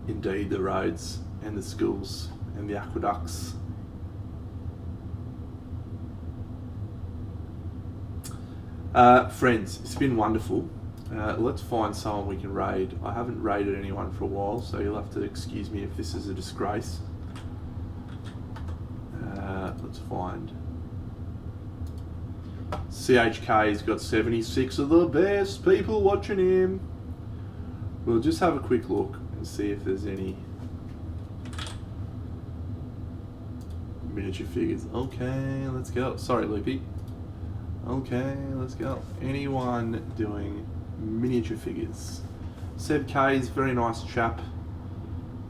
Indeed, the roads and the schools and the aqueducts. Friends, it's been wonderful. Let's find someone we can raid. I haven't raided anyone for a while, so you'll have to excuse me if this is a disgrace. Let's find... CHK's got 76 of the best people watching him. We'll just have a quick look and see if there's any miniature figures. Okay, let's go. Sorry, Loopy. Okay, let's go. Anyone doing miniature figures? Seb K is very nice chap.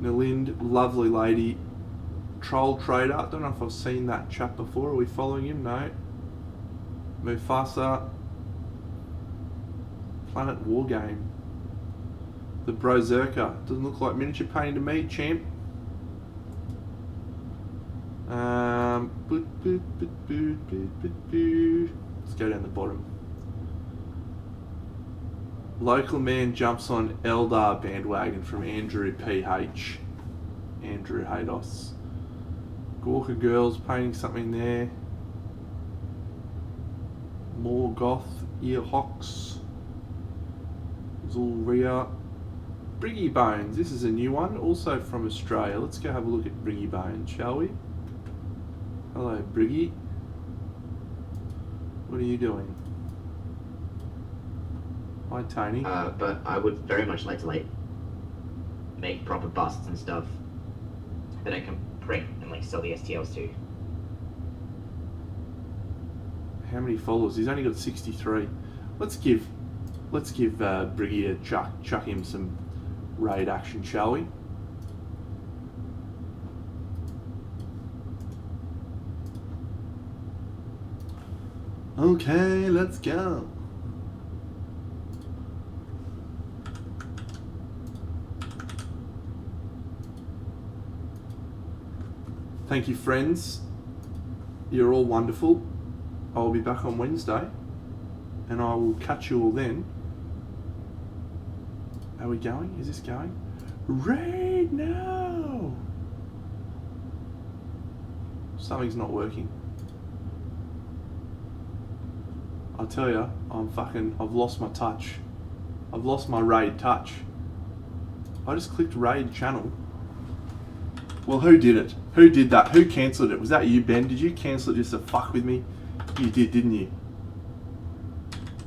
Nalind, lovely lady. Troll Trader, I don't know if I've seen that chap before. Are we following him? No. Mufasa. Planet Wargame. The Brozerker. Doesn't look like miniature painting to me, champ. Let's go down the bottom. Local man jumps on Eldar bandwagon from Andrew PH. Andrew Hados. Gorka Girls painting something there. More Goth. Earhawks. Zulria. Briggy Bones. This is a new one, also from Australia. Let's go have a look at Briggy Bones, shall we? Hello, Briggy. What are you doing? Hi, Tony. But I would very much like to make proper busts and stuff that I can print and sell the STLs to. How many followers? He's only got 63. Let's give Briggy a chuck him some raid action, shall we? Okay, let's go. Thank you, friends. You're all wonderful. I'll be back on Wednesday, and I will catch you all then. Are we going? Is this going? Raid now! Something's not working. I'll tell you, I've lost my touch. I've lost my raid touch. I just clicked raid channel. Well, who did it? Who did that? Who cancelled it? Was that you, Ben? Did you cancel it just to fuck with me? You did, didn't you?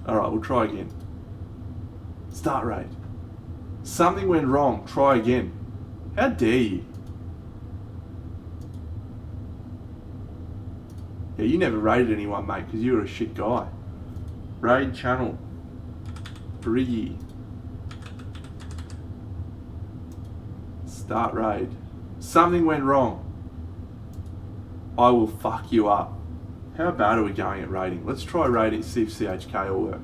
Alright, we'll try again. Start raid. Something went wrong. Try again. How dare you? Yeah, you never raided anyone, mate, because you were a shit guy. Raid channel. Briggy. Start raid. Something went wrong. I will fuck you up. How bad are we going at raiding? Let's try raiding, see if CHK will work.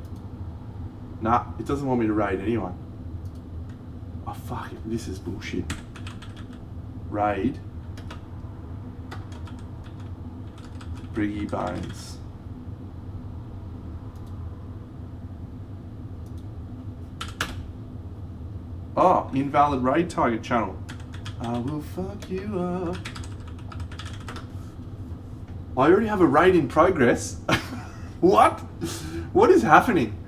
Nah, it doesn't want me to raid anyone. Oh fuck it, this is bullshit. Raid. Briggy Bones. Oh, invalid raid target channel. I will fuck you up. I already have a raid in progress. What? What is happening?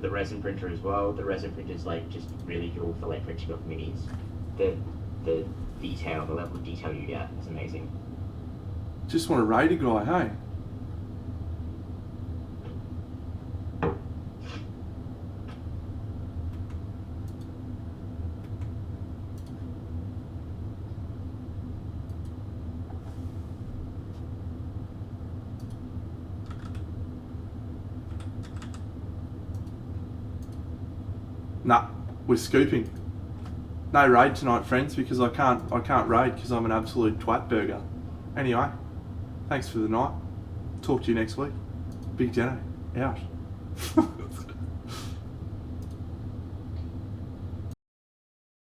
The resin printer as well. The resin printer is like just really cool for like printing off minis. The detail, the level of detail you get is amazing. Just want to raid a guy, hey? Nah, we're scooping. No raid tonight, friends, because I can't raid because I'm an absolute twat burger. Anyway, thanks for the night. Talk to you next week. Big Deno, out.